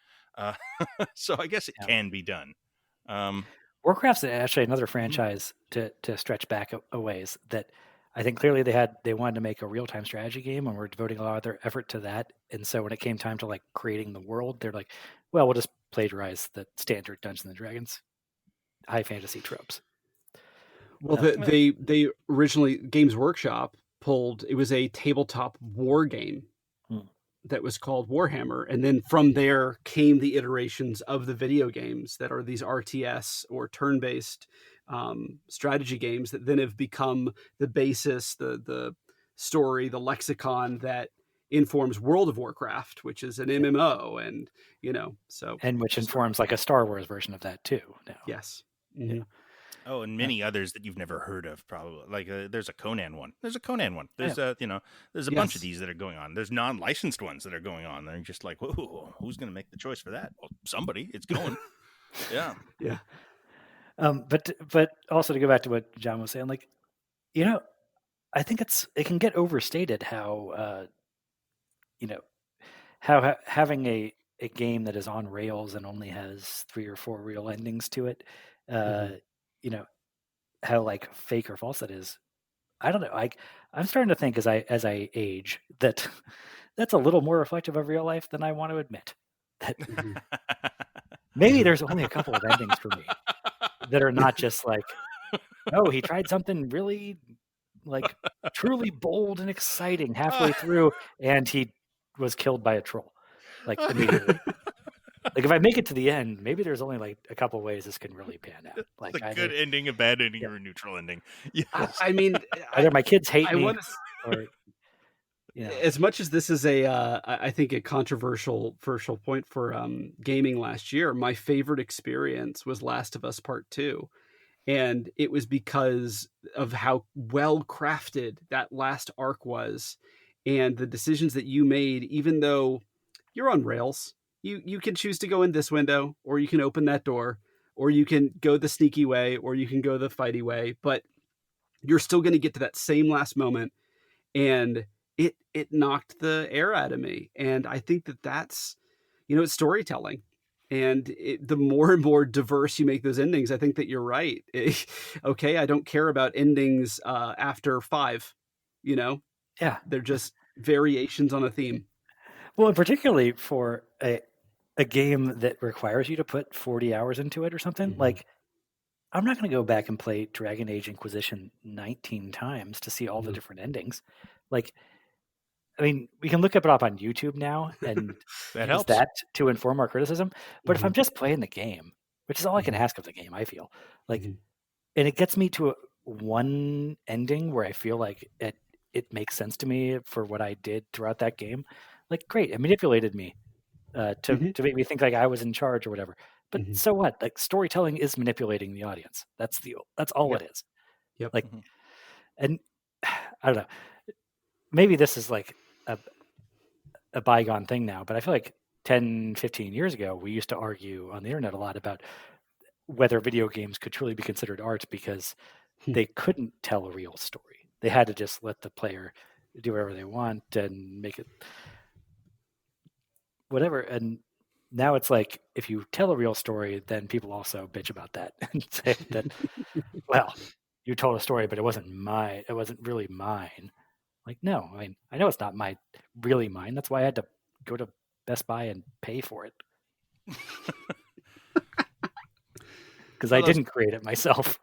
So I guess it can be done. Warcraft's actually another franchise to stretch back a ways that I think clearly they wanted to make a real-time strategy game, and were devoting a lot of their effort to that. And so when it came time to like creating the world, they're like, well, we'll just plagiarize the standard Dungeons and Dragons high fantasy tropes. Well, they originally, Games Workshop pulled, it was a tabletop war game that was called Warhammer. And then from there came the iterations of the video games that are these RTS or turn-based strategy games that then have become the basis, the story, the lexicon that informs World of Warcraft, which is an MMO, and and which informs like a Star Wars version of that too now. Yes. Oh, and many others that you've never heard of, probably. Like there's a Conan one. There's a bunch of these that are going on. There's non-licensed ones that are going on. They're just like, whoa, who's going to make the choice for that? Well, somebody. It's going. Yeah. But also, to go back to what John was saying, like, I think it can get overstated how how having a game that is on rails and only has 3 or 4 real endings to it, how like fake or false that is. I don't know. I'm starting to think as I age that that's a little more reflective of real life than I want to admit. That maybe there's only a couple of endings for me that are not just like, oh, he tried something really like truly bold and exciting halfway through, and he was killed by a troll like immediately. Like if I make it to the end, maybe there's only like a couple ways this can really pan out. Like a good ending, a bad ending, or a neutral ending. Yes. I mean, either my kids hate me, or as much as this is I think a controversial point for gaming last year, my favorite experience was Last of Us Part 2. And it was because of how well crafted that last arc was, and the decisions that you made, even though you're on rails. You can choose to go in this window, or you can open that door, or you can go the sneaky way, or you can go the fighty way, but you're still going to get to that same last moment. And it knocked the air out of me. And I think that's, it's storytelling. And the more and more diverse you make those endings, I think that you're right. Okay, I don't care about endings after 5, Yeah. They're just variations on a theme. Well, and particularly for a game that requires you to put 40 hours into it or something, like I'm not going to go back and play Dragon Age Inquisition 19 times to see all the different endings. Like, I mean, we can look it up on YouTube now and use that to inform our criticism. But if I'm just playing the game, which is all I can ask of the game, I feel like, and it gets me to one ending where I feel like it makes sense to me for what I did throughout that game. Like, great, it manipulated me to make me think like I was in charge or whatever. But Mhm. so what? Like, storytelling is manipulating the audience. That's all Yep. it is. Yep. Like, Mhm. and I don't know. Maybe this is like a bygone thing now, but I feel like 10, 15 years ago, we used to argue on the internet a lot about whether video games could truly be considered art because they couldn't tell a real story. They had to just let the player do whatever they want and make it whatever. And now it's like, if you tell a real story, then people also bitch about that and say that, well, you told a story, but it wasn't really mine. Like, no, I mean, I know it's not really mine. That's why I had to go to Best Buy and pay for it, because I Well, those didn't create it myself.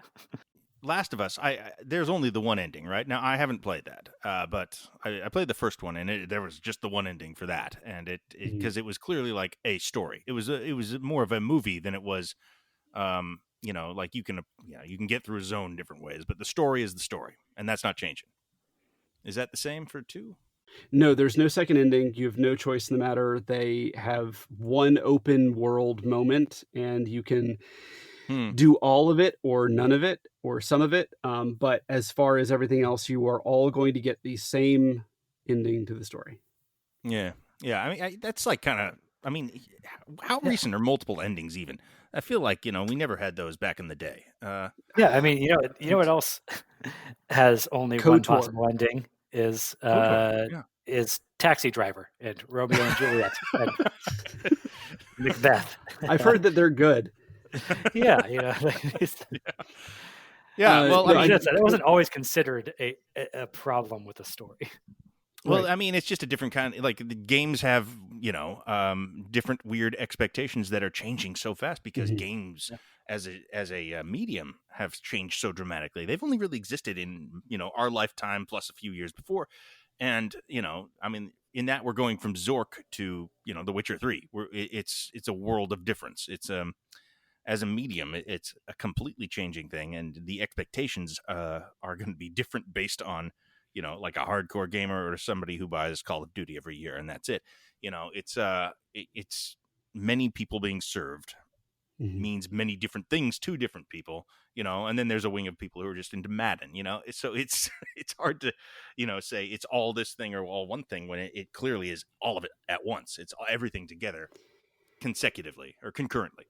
Last of Us, there's only the one ending, right? Now I haven't played that, but I played the first one, and there was just the one ending for that, and Mhm. because it was clearly like a story. It was more of a movie than it was, like you can get through a zone different ways, but the story is the story, and that's not changing. Is that the same for 2? No, there's no second ending. You have no choice in the matter. They have one open world moment, and you can Hmm. do all of it or none of it or some of it. But as far as everything else, you are all going to get the same ending to the story. Yeah. Yeah. I mean, that's like kind of. I mean, how Yeah. recent are multiple endings even? I feel like we never had those back in the day. Yeah, I mean, you know what else has only one KOTOR. possible ending KOTOR. Yeah. is Taxi Driver and Romeo and Juliet and Macbeth. I've heard that they're good. Yeah, Yeah. Well, I No, mean, it wasn't always considered a problem with the story. Well, right. I mean, it's just a different kind. Like the games have, different weird expectations that are changing so fast because Mhm. games as a medium have changed so dramatically. They've only really existed in our lifetime plus a few years before, and I mean, in that we're going from Zork to The Witcher 3. It's a world of difference. It's as a medium, it's a completely changing thing, and the expectations are going to be different based on like a hardcore gamer or somebody who buys Call of Duty every year, and that's it. It's many people being served Mhm. means many different things to different people, and then there's a wing of people who are just into Madden. So it's it's hard to say it's all this thing or all one thing when it clearly is all of it at once. It's everything together consecutively or concurrently.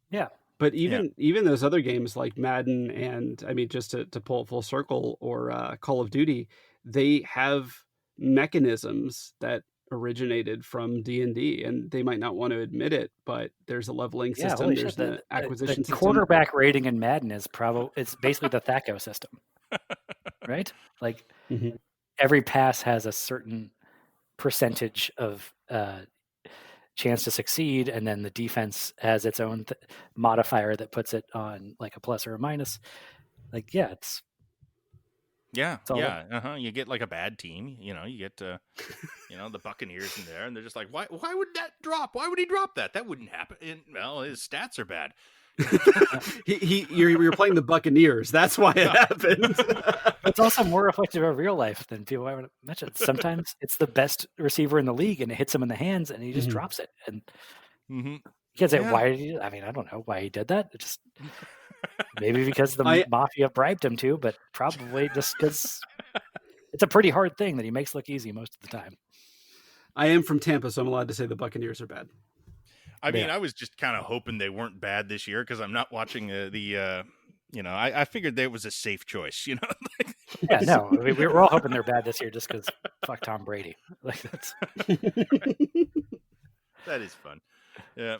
Yeah. But Yeah. even those other games like Madden and I mean, just to pull it full circle, or Call of Duty, they have mechanisms that originated from D&D, and they might not want to admit it, but there's a leveling Yeah, system, holy shit. there's an The acquisition system. quarterback rating in Madden is it's basically the THACO system, right? Like, Mhm. every pass has a certain percentage of chance to succeed, and then the defense has its own modifier that puts it on like a plus or a minus. Like, yeah, it's all there. Yeah. You get like a bad team, you get the Buccaneers in there, and they're just like, why would that drop? Why would he drop that? That wouldn't happen. And, well, his stats are bad. You're playing the Buccaneers. That's why it happened. It's also more reflective of real life than people I would mention. Sometimes it's the best receiver in the league, and it hits him in the hands, and he just Mhm. drops it. And Mm-hmm. you can't say Yeah. why did he? I mean, I don't know why he did that. It just maybe because the I mafia bribed him to, but probably just because it's a pretty hard thing that he makes look easy most of the time. I am from Tampa, so I'm allowed to say the Buccaneers are bad. I mean, Yeah. I was just kind of hoping they weren't bad this year because I'm not watching I figured there was a safe choice, Yeah, no, we're all hoping they're bad this year just because fuck Tom Brady. Like, that's That is fun. Yeah.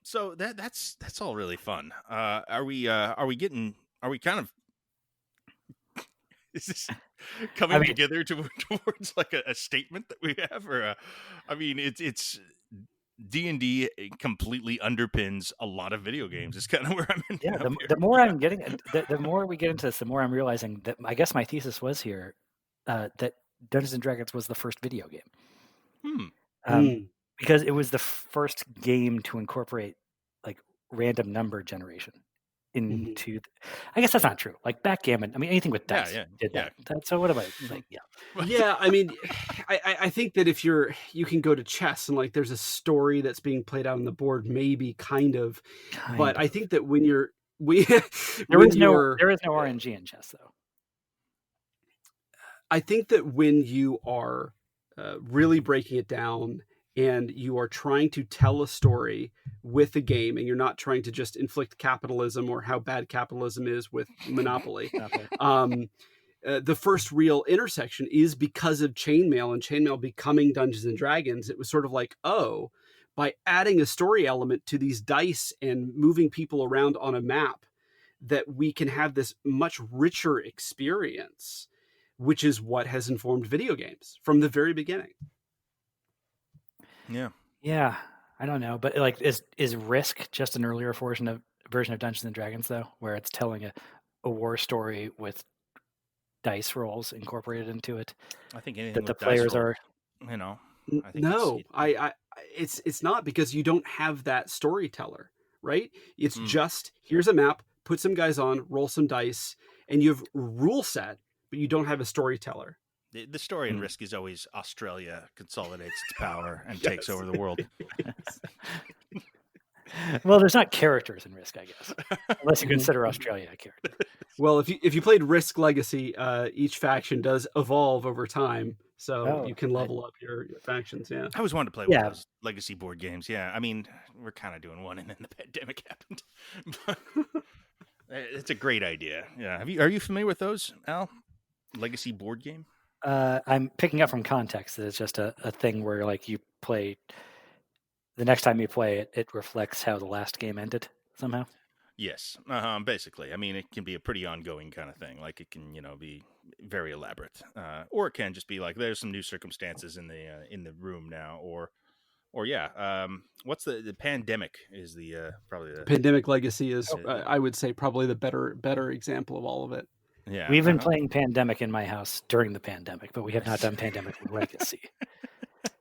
So that's all really fun. Are we kind of is this coming I mean, together towards like a statement that we have, or I mean, it's D&D completely underpins a lot of video games. It's kind of where I'm ending yeah. up here. The more I'm getting, the more we get into this, the more I'm realizing that I guess my thesis was here that Dungeons and Dragons was the first video game. Mm. Because it was the first game to incorporate like random number generation into. I guess that's not true. Like backgammon. I mean, anything with dice did that. So what about like Yeah, I mean, I think that if you can go to chess and like there's a story that's being played out on the board, maybe kind of. But I think that when you're there is no RNG in chess though. I think that when you are really breaking it down and you are trying to tell a story with a game, and you're not trying to just inflict capitalism or how bad capitalism is with Monopoly. The first real intersection is because of chainmail and chainmail becoming Dungeons and Dragons. It was sort of like, oh, by adding a story element to these dice and moving people around on a map, that we can have this much richer experience, which is what has informed video games from the very beginning. Yeah. I don't know, but like, is Risk just an earlier version of Dungeons and Dragons though, where it's telling a war story with dice rolls incorporated into it? I think anything that the with players dice roll, are. I think no, it's not, because you don't have that storyteller, right? It's just here's a map, put some guys on, roll some dice, and you have rule set, but you don't have a storyteller. The story in Risk is always Australia consolidates its power and takes over the world. Well, there's not characters in Risk, I guess, unless you consider Australia a character. Well, if you played Risk Legacy, each faction does evolve over time, so you can level up your factions. Yeah, I always wanted to play one of those legacy board games. Yeah, I mean, we're kind of doing one, and then the pandemic happened. But it's a great idea. Yeah, are you familiar with those, Al? Legacy board game? I'm picking up from context that it's just a thing where like you play. The next time you play it, it reflects how the last game ended somehow. Yes, basically. I mean, it can be a pretty ongoing kind of thing. Like it can, be very elaborate, or it can just be like there's some new circumstances in the room now, or what's the pandemic is the probably the Pandemic Legacy is I would say probably the better example of all of it. Yeah, we've been playing Pandemic in my house during the pandemic, but we have not done Pandemic Legacy.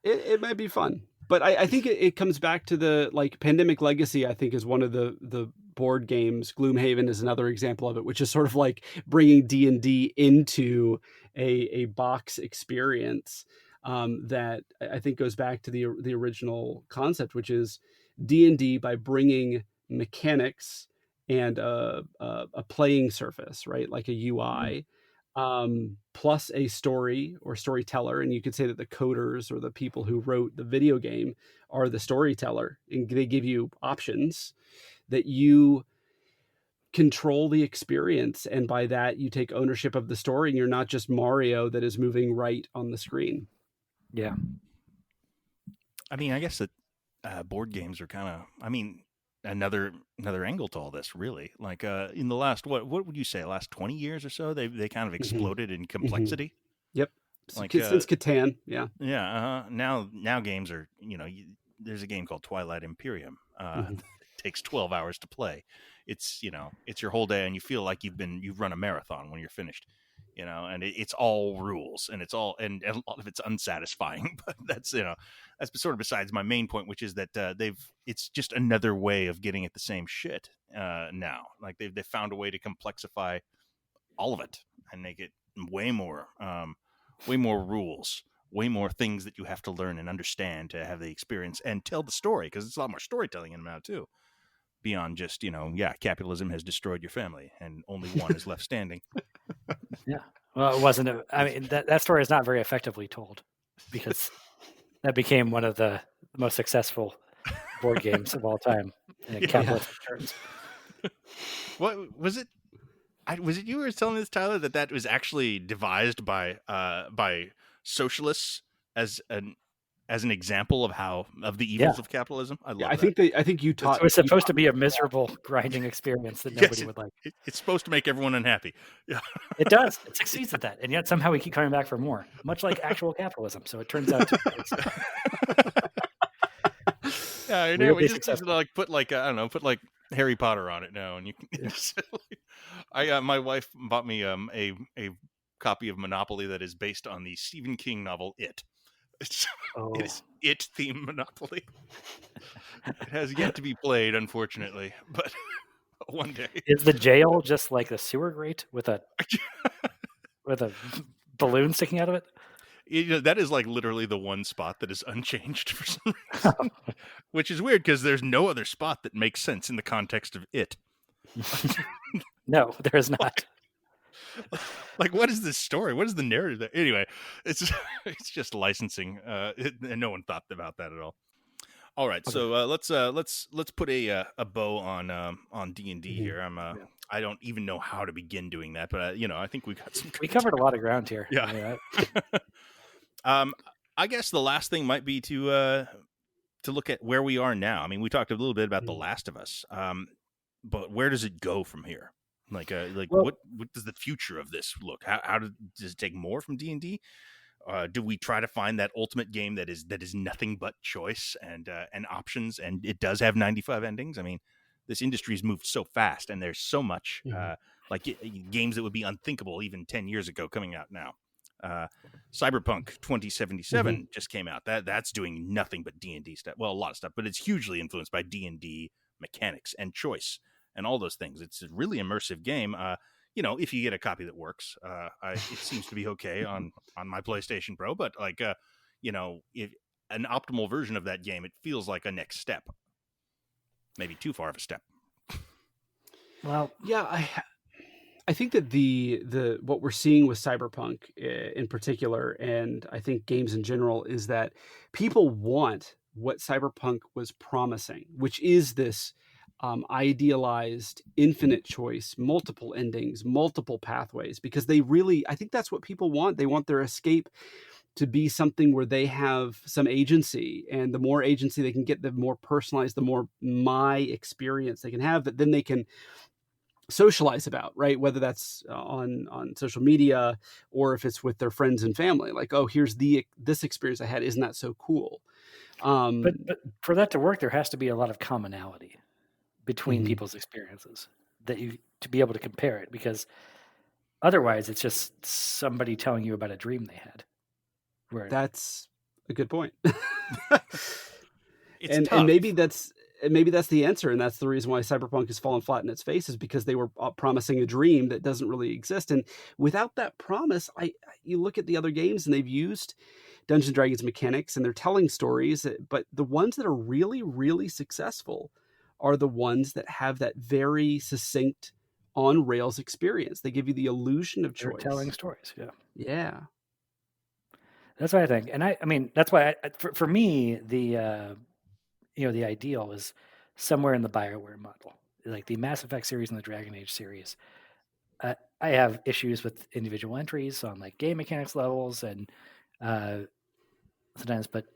It might be fun. But I think it comes back to the like Pandemic Legacy, I think, is one of the board games. Gloomhaven is another example of it, which is sort of like bringing D&D into a box experience that I think goes back to the original concept, which is D&D by bringing mechanics and a playing surface, right? Like a UI. Plus a story or storyteller, and you could say that the coders or the people who wrote the video game are the storyteller, and they give you options that you control the experience, and by that you take ownership of the story, and you're not just Mario that is moving right on the screen. Yeah, I mean, I guess that board games are kind of, another angle to all this, really. Like in the last what would you say, last 20 years or so, they kind of exploded in complexity. Yep, like since Catan. Now games are, there's a game called Twilight Imperium. It takes 12 hours to play. It's it's your whole day, and you feel like you've run a marathon when you're finished. And it's all rules, and it's all and a lot of it's unsatisfying. But that's sort of besides my main point, which is that it's just another way of getting at the same shit now. Like they've found a way to complexify all of it and make it way more rules, way more things that you have to learn and understand to have the experience and tell the story, because it's a lot more storytelling in them now too. Beyond just capitalism has destroyed your family and only one is left standing. Yeah. Well, it wasn't. That story is not very effectively told, because that became one of the most successful board games of all time in capitalistic terms. What was it? Was it you who were telling this, Tyler, that was actually devised by socialists as an example of the evils of capitalism? I love that. I think you taught. It was supposed to be a miserable grinding experience that nobody would like. It's supposed to make everyone unhappy. Yeah, it does. It succeeds at that, and yet somehow we keep coming back for more, much like actual capitalism. So it turns out. We just need to put put like Harry Potter on it now, and you can. My wife bought me a copy of Monopoly that is based on the Stephen King novel It. It is It themed Monopoly. It has yet to be played, unfortunately, but one day. Is the jail just like a sewer grate with a balloon sticking out of it? That is like literally the one spot that is unchanged for some reason, which is weird because there's no other spot that makes sense in the context of it. No, there is not. Like, what is this story? What is the narrative there? Anyway, it's just licensing, and no one thought about that at all. All right, Okay. so let's put a bow on D&D here. I don't even know how to begin doing that, but I think we got some. We covered a lot of ground here. Yeah. I guess the last thing might be to look at where we are now. I mean, we talked a little bit about The Last of Us, but where does it go from here? Well, what does the future of this look? How does it take more from D&D? Do we try to find that ultimate game that is nothing but choice and options, and it does have 95 endings? I mean, this industry's moved so fast, and there's so much games that would be unthinkable even 10 years ago coming out now. Cyberpunk 2077 just came out. That's doing nothing but D&D stuff. Well, a lot of stuff, but it's hugely influenced by D&D mechanics and choice and all those things. It's a really immersive game. If you get a copy that works, it seems to be okay on my PlayStation Pro. But if an optimal version of that game, it feels like a next step. Maybe too far of a step. Well, yeah, I think that the what we're seeing with Cyberpunk in particular, and I think games in general, is that people want what Cyberpunk was promising, which is this idealized infinite choice, multiple endings, multiple pathways, because I think that's what people want. They want their escape to be something where they have some agency, and the more agency they can get, the more personalized, the more my experience they can have, that then they can socialize about, right? Whether that's on social media or if it's with their friends and family, like, oh, here's this experience I had. Isn't that so cool? But for that to work, there has to be a lot of commonality between people's experiences to be able to compare it, because otherwise it's just somebody telling you about a dream they had. That's a good point. It's and maybe that's the answer, and that's the reason why Cyberpunk has fallen flat in its face, is because they were promising a dream that doesn't really exist. And without that promise, you look at the other games, and they've used Dungeons and Dragons mechanics, and they're telling stories, but the ones that are really, really successful are the ones that have that very succinct on rails experience. They give you the illusion of choice. They're telling stories. Yeah. That's what I think. And I mean, that's why for me, the ideal is somewhere in the Bioware model, like the Mass Effect series and the Dragon Age series. I have issues with individual entries on like game mechanics levels and sometimes, but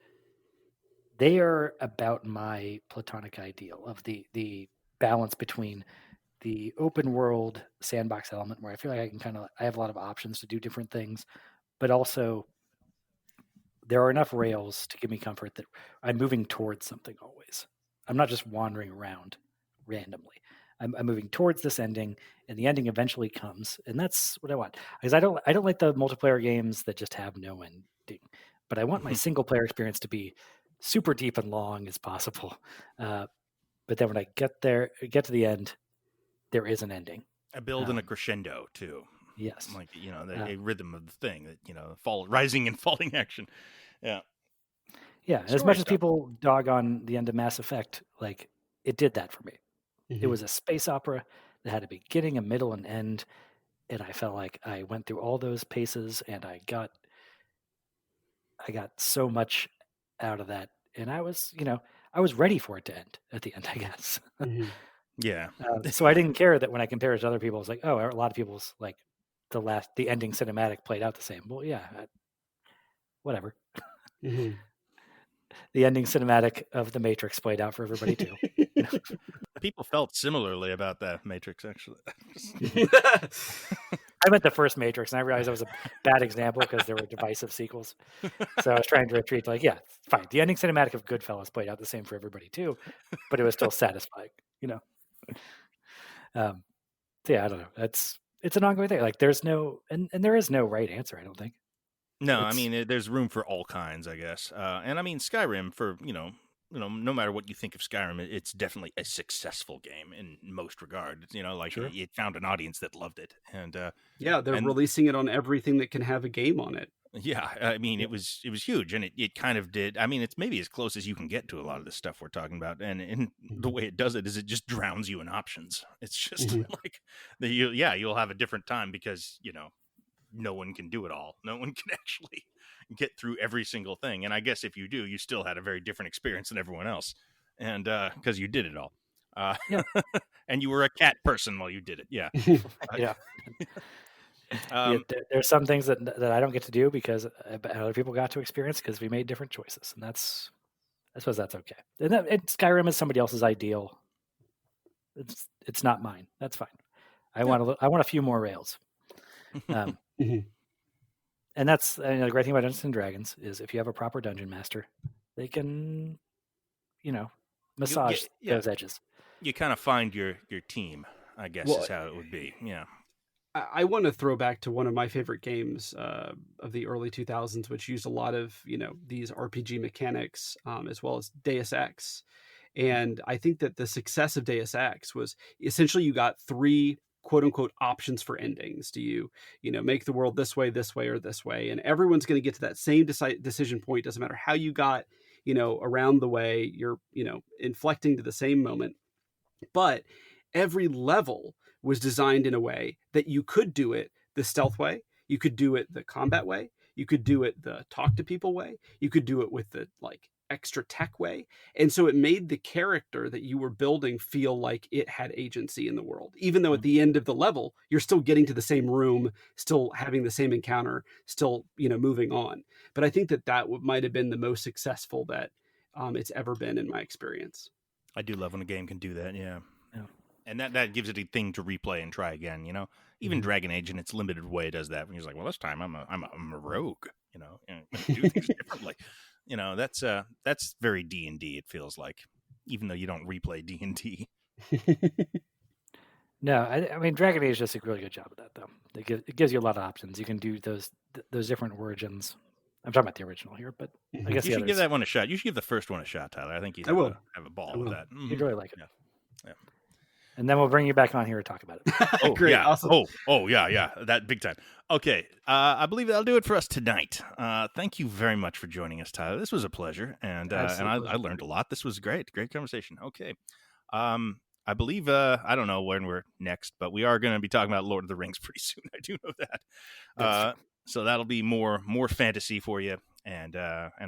they are about my platonic ideal of the balance between the open world sandbox element, where I feel like I have a lot of options to do different things, but also there are enough rails to give me comfort that I'm moving towards something always. I'm not just wandering around randomly. I'm moving towards this ending, and the ending eventually comes, and that's what I want. Because I don't like the multiplayer games that just have no ending, but I want my single player experience to be super deep and long as possible. But then when I get to the end, there is an ending. A build and a crescendo too. Yes, like a rhythm of the thing that rising and falling action. Yeah. As much as people dog on the end of Mass Effect, like it did that for me. It was a space opera that had a beginning, a middle, and end, and I felt like I went through all those paces, and I got so much out of that, and I was ready for it to end at the end, I guess. Yeah. So I didn't care that when I compared it to other people, it's like, oh, a lot of people's like the ending cinematic played out the same. Well, yeah, whatever. The ending cinematic of The Matrix played out for everybody too. People felt similarly about that Matrix, actually. I meant the first Matrix, and I realized that was a bad example because there were divisive sequels. So I was trying to retreat, like, yeah, fine. The ending cinematic of Goodfellas played out the same for everybody too, but it was still satisfying, So yeah, I don't know. It's an ongoing thing. Like there is no right answer, I don't think. No, I mean, there's room for all kinds, I guess. And I mean, Skyrim, for, no matter what you think of Skyrim, it's definitely a successful game in most regards. Like Sure. it found an audience that loved it, and Yeah, they're and releasing it on everything that can have a game on it. yeah, I mean, it was huge, and it kind of did. I mean, it's maybe as close as you can get to a lot of the stuff we're talking about, and the way it does it is it just drowns you in options. It's just Mhm. like you'll have a different time because no one can do it all. No one can actually get through every single thing. And I guess if you do, you still had a very different experience than everyone else, and because you did it all. Yeah. And you were a cat person while you did it. Yeah. Yeah. Um, There's some things that I don't get to do because other people got to experience because we made different choices, and I suppose that's okay. And Skyrim is somebody else's ideal. It's not mine. That's fine. I want a few more rails. Mhm. And that's the great thing about Dungeons and Dragons is if you have a proper dungeon master, they can, massage those edges. You kind of find your team, I guess, Well, is how it would be. Yeah. I want to throw back to one of my favorite games of the early 2000s, which used a lot of these RPG mechanics, as well as Deus Ex. And I think that the success of Deus Ex was essentially you got 3 quote unquote options for endings. Do you make the world this way, or this way? And everyone's going to get to that same decision point. Doesn't matter how you got around the way. You're inflecting to the same moment. But every level was designed in a way that you could do it the stealth way, you could do it the combat way, you could do it the talk to people way, you could do it with the extra tech way. And so it made the character that you were building feel like it had agency in the world, even though at the end of the level you're still getting to the same room, still having the same encounter, still moving on. But I think that might have been the most successful that it's ever been in my experience. I do love when a game can do that. Yeah. Yeah. And that gives it a thing to replay and try again. Even Dragon Age in its limited way does that. When you're like, well, this time I'm a rogue. And do things differently. That's very D&D. It feels like, even though you don't replay D&D. No, I mean Dragon Age does a really good job of that, though. It gives you a lot of options. You can do those different origins. I'm talking about the original here, but I guess you should give that one a shot. You should give the first one a shot, Tyler. I think you'd have a ball with that. You'd really like it. Yeah. And then we'll bring you back on here to talk about it. Oh, Great, yeah. awesome. Yeah, that big time. Okay, I believe that'll do it for us tonight. Thank you very much for joining us, Tyler. This was a pleasure, and I learned a lot. This was great conversation. Okay, I believe I don't know when we're next, but we are going to be talking about Lord of the Rings pretty soon. I do know that. So that'll be more fantasy for you, and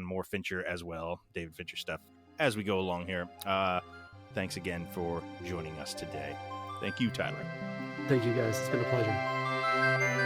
more Fincher as well, David Fincher stuff as we go along here. Thanks again for joining us today. Thank you, Tyler. Thank you, guys. It's been a pleasure.